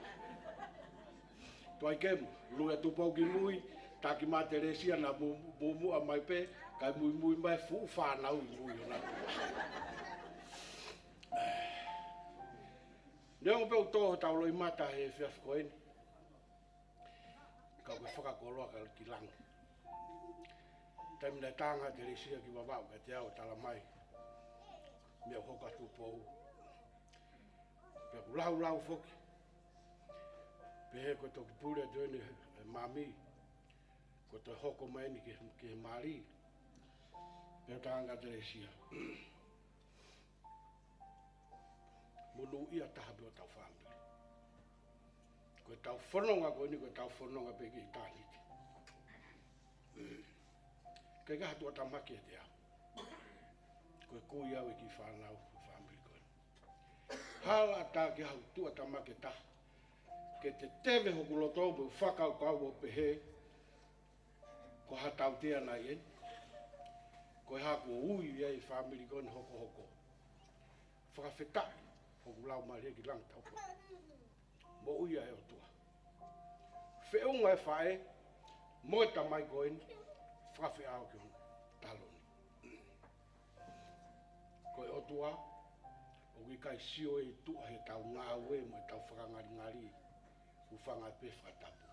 Tuai kemu, lua tupou ki mui, taki mā Teresia na mua mai pe, kai mui mai fu whanau I mui o na tua. Neo pe o tō tau loi mata he whiawhi koeni. Kau ke whakakoloa ka ki langi. Taimina tanga Teresia ki wawau ka te au tala mai. Mea hoka tupou. Pea ku lau foki. Pe he ko toki pūrea tuene mami. Ko toi hoko maeni ke mari. Pea tanga Teresia. Munu ia taha peo tau whambiri. Koe tau whanonga koe ni koe tau whanonga peke I tāniti. Kei kaha tua tamaki e te au. Koe kui au ki whanau whambiri koe. Hala tā ke hau tua tamaki taha. Ke te tewe hoku loto me whakau kau o pehe. Ko hatau tea nai en. Koe haku o ui ei whambiri koe ni hoko. Whakawhetai. Hoku lau maria ki lang tau koe. Mo uia e o tua. Whiunga e whae, mo e tamai koe ni, whakawhi ao ki hon taloni. Koe o tua, o ki kai sio e tua he tau ngā ue mo e tau whakangari ngari, u whanga pe whatapu.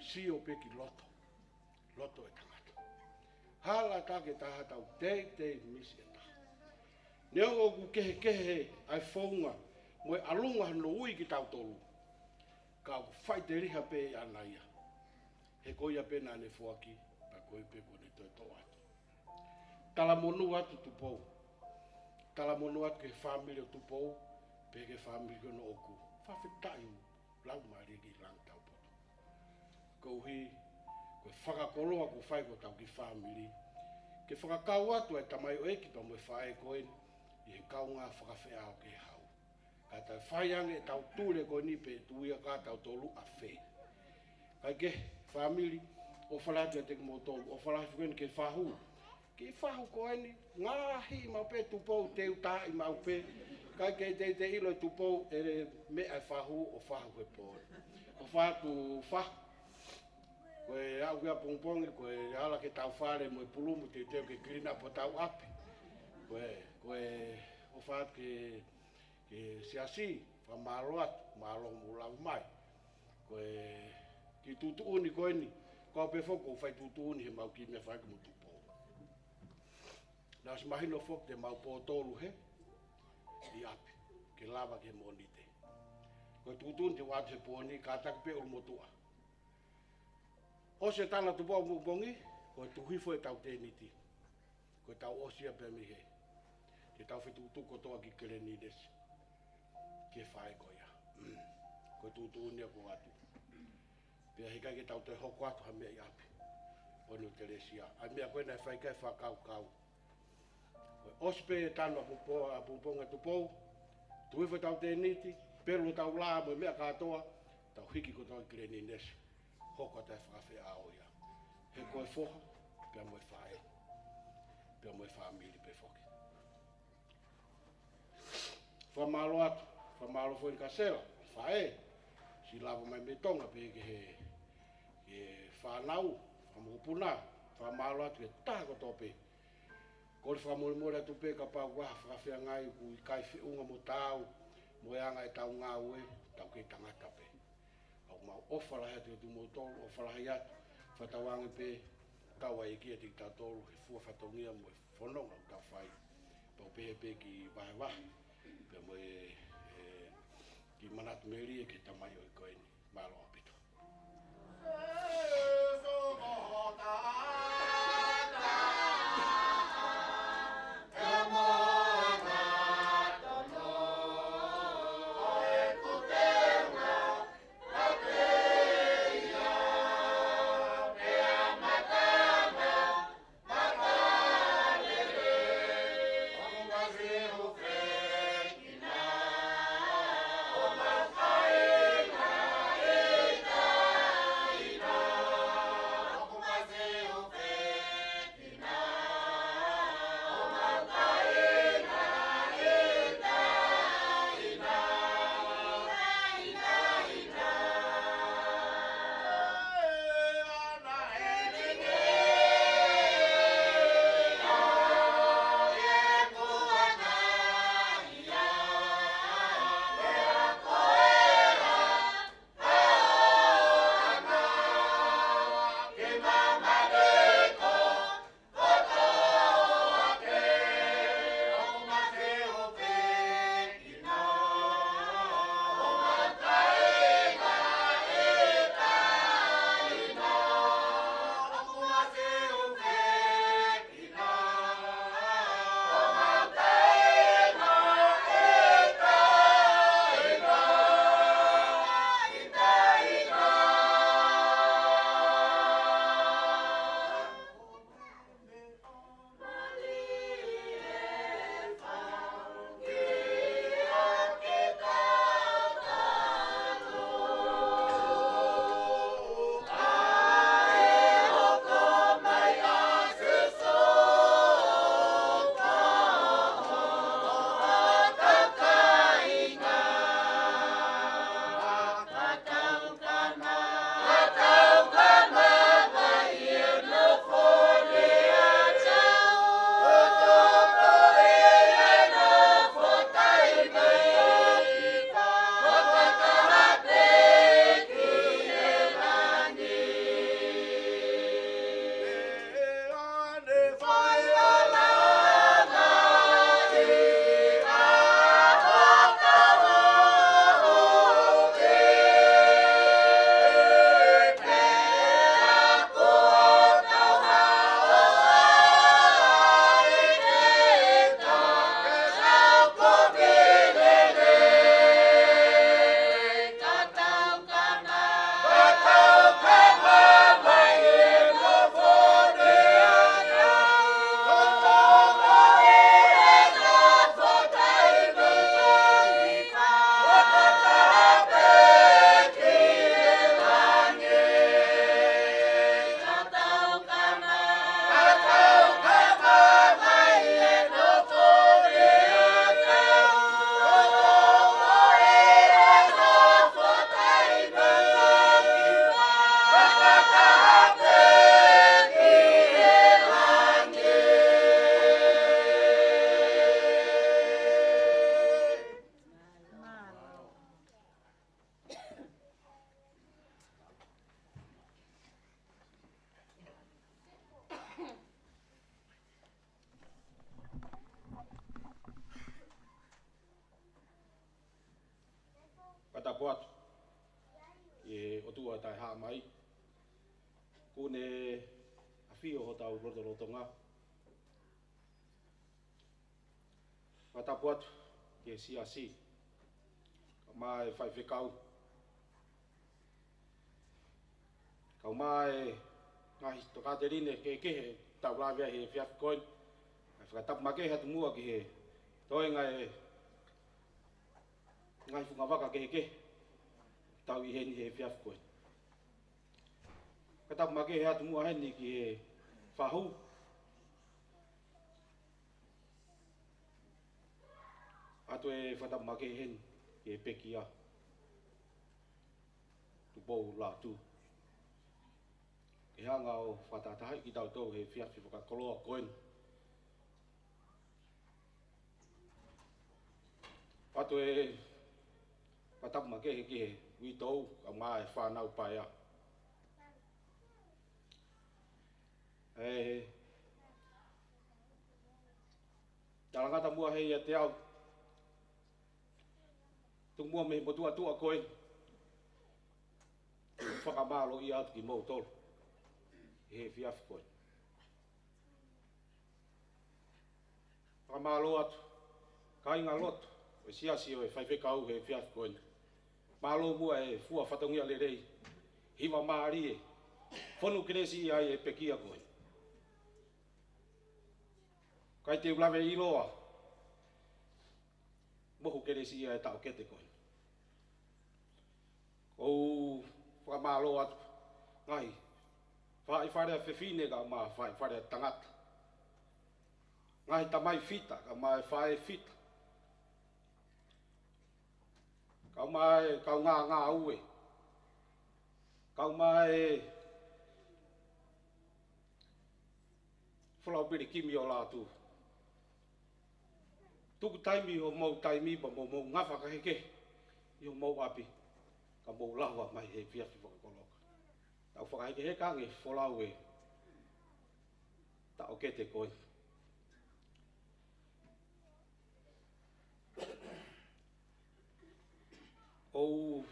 Sio pe ki loto, loto e tangata. Hala tā ke taha tau te misi e taha. Neo o ku kehe ai whaunga, mo e alunga hano ui ki tau tolu. Ka ku whai te riha pe anaia. He koia pena ne fuaki, pa koi pe kone toi tō atu. Tala monu atu tupou. Tala monu atu ke whamiri o tupou, pe ke whamiri kono oku. Whawhetai lau maari ki lang tau poto. Kouhi, koe whakakoloa ko whai ko tau ki whamiri. Ke whakakau atu e tamai o eki pa mo e whae koen, I he kaunga whakawheao ke hau. Ka tau whaiange tau tūre ko ni pe tuia ka tau tolu a whē. Kai ke whamiri, o whalatu e teki mō tolu, o whalatu kweni ke whahu. Ke whahu ko eni, ngāhi mau pe tupou te uta I mau pe. Kai ke te ilo tupou e me ai whahu o whahu he pōre. O whatu whahu. Koe au kia pongpongi, koe ala ke tau whare mo e pulumu te teo ke klina po tau api. Koe o whaat ke siasi, wha malo atu, malo mo lau mai. Koe ki tutu uni koe ni. Ko pe foko fai tutu uni he mau ki mea whai kumu tupo. Nā si mahino fok te mau pō tōlu he. I api. Ke lava ke moni te. Koe tutu uni te wātu he pōni ka tak pe ulu motua. O se tana tu pō mbongi. Koe tuhifo e tau tēniti. Koe tau osia pe mi he. Te tau whetu tuko toa ki kere ni desi. Ke whae koe ia. Koe tutu unia ko atu. Pea hika ke tau te hoko atu ha mea i api. Onu te resia. Ai mea koe nai whai kai whakau kau. Koe ospe e tanu a pumponga tupou. Tuhifo tau te niti. Peru tau lā mo mea katoa. Tau hiki ko toa ki kere ni desi. Hoko tai whawhi a o ia. He koe foha. Pea moe whae. Pea moe whamiri pe foki. Whamalo atu, whamalo fo i kasera, whae, si lava mai me tonga pe ke whanau, whamupuna, whamalo atu e tāko tope. Kore whamore atu pe ka pau waha whawhia ngai ku i kai whiunga mo tāu, mo e anga e tau ngā ue, tau kei tangata pe. Au mau ofarahi atu e tu mo tolu, ofarahi atu, whatawangi pe, tau ai kia tiki tā tolu, he fua whatongia mo e whanonga u tau whai. Pau pehe pe ki wahe wahe. Pea mo ki manatu meri e ke tamai o i koe ni. Malo apito. Ina ko atu. E o tua tai ha mai. Ko ne afio ho tau rotonga. Matapu atu ke siasi. Ka mai fai whekau. Kau mai ngai toka te rine ke tau rawea he whiawhi koin. Ai whakatapu make hatu mua ki he toi ngai whungawaka ke tau i heni he whiawhi koin. Whakatapu make he hatu mua heni ki he whahu. Atu e whakatapu make heni ki he pekia. Tu pou la tu. Ke hanga o whatatahai ki tau tau he whiawhi whakakoloa koin. Atu e whatapu make he ki he witou ka mai whanau paia. Talangata mua hei a te au. Tung mua me motua tua koin. Whakamalo i atu ki mou tolu. He whiawhi koin. Whakamalo atu. Kainga lotu. O siasi o e whaiwhekau he whiawhi koin. Malo mua e fua whatongia le rei. Hiwa maari e. Whonu kiresi i ai e pekia koin. Kai te ulawe i loa. Mohu kiresi i ai tau kete koin. Kou whakamalo atu. Ngai. Whai wharea whiwhine ka ma whai wharea tangata. Ngai tamai fita ka ma whai fita. Kau mai kau ngā ue. Kau mai whalau piri kimi o lātu. Tuku taimi o mau taimi pa mo ngawha ka heke. I o mau api. Ka mau lawa mai he whiawhi whakakoloka. Tau whakaheke he kange whalau e. Ta o kete koi. O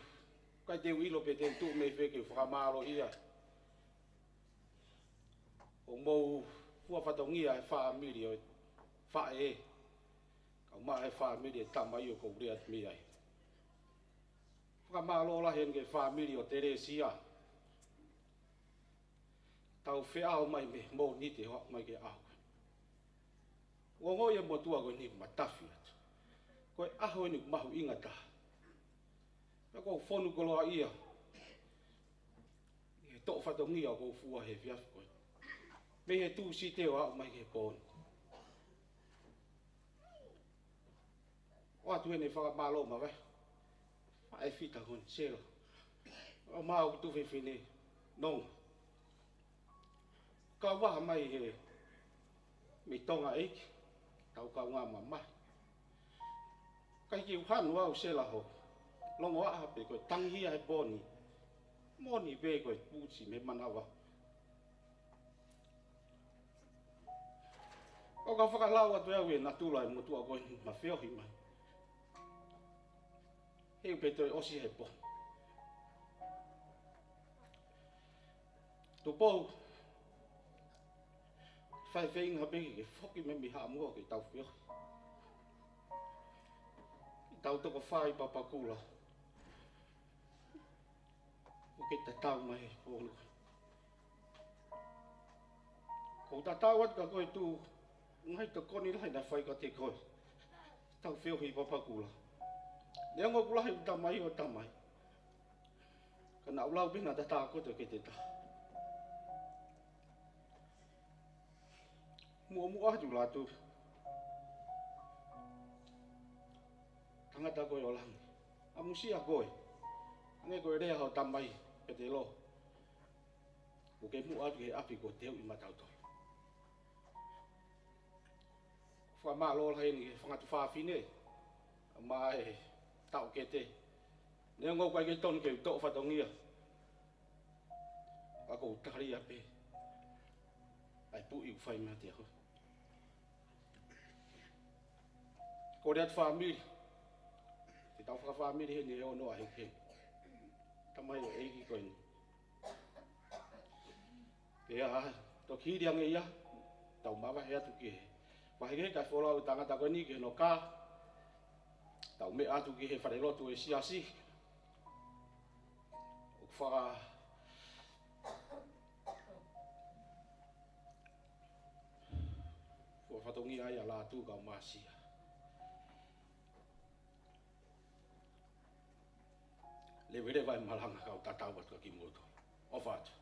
kai te wilo pe te tu me wheke whakamaro ia. O mou hua whatongia e whaamiri o wha e. Kau maa e whaamiri e tamai o kou reat mi ai. Whakamaro la henge whaamiri o Teresia. Tau whiao mai me mou ni te hoa mai ke au. O ngoi e motua koe ni matafi atu. Koe aho ni mahu ingata. Ka kou whonu koloa ia. He tō whatongia kou fua he whiawhi koe. Me he tū si teo au mai ke pōnu. O atu hene whakamalo ma wai. Whae whita hon, sero. O māu tu whiwhine nonga. Ka waha mai he me tonga eiki. Tau ka ngā mamai. Kai ki uhanu au sela ho. Longo aha pe koe tanghia e boni. Moni pe koe puti me manawa. O ka whakalau atu au e natula e motua koe ma whiohi mai. Heu pe toi osi he po. Tu pou. Whai whainga peki ke whoki me mi haa mua ke tau whiohi. Tau toko whai papakula. O ke te tau mai pōnu. Ko ta tau at ka koe tū. Ngai te koni lai na whai ka te koe. Tau whiohi papakula. Nea ngō kulahi u tamai o tamai. Ka na ulau bina ta tā koto ke te tā. Mua atu lātu. Tangata koe o langi. A musia koe. Nge koe rea hao tamai pe te lo. O ke mua atu he api ko teo i matauto. Wha maa lo la heni whangatu whaafine. Mai tau ke te. Nea ngō kai ke tonu ke tō whatongia. Ako utari ape. Ai pu i uwhai mea te ako. Ko reat whaamiri. Te tau whakawhamiri he ni e ono a heke. Tamai o eiki koe ni. Pea to kirianga ia, tau mawa he atu ki he. Wahenge kai wholau i tangata koe ni ki he no kā. Tau me atu ki he wharelotu e siasi. O whaka... Whatongi ai a la tu ka masia. Le vere vai malanga ka tatau ka ki moto. O fatu.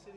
Oke,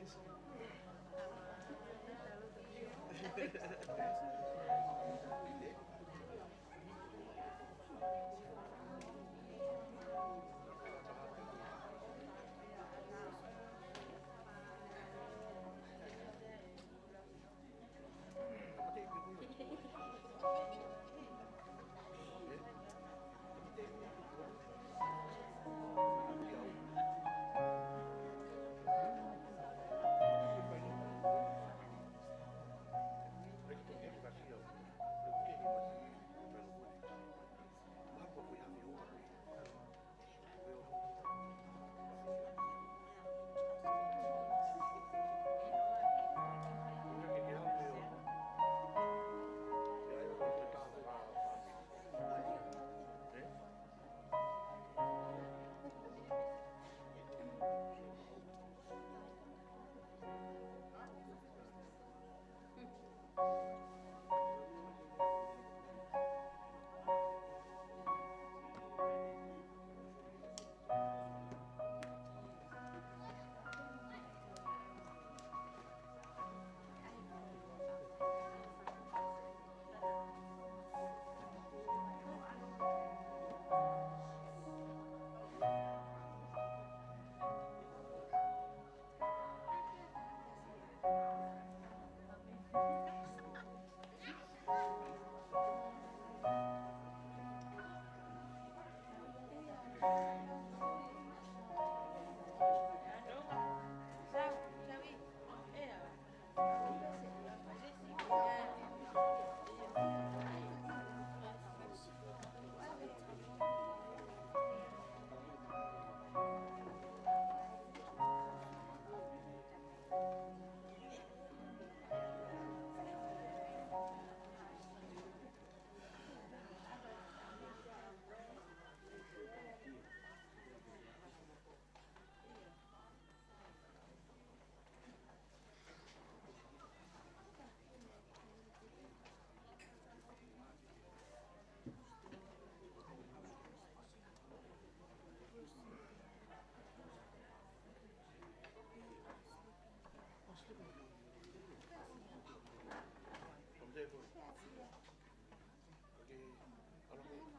kalau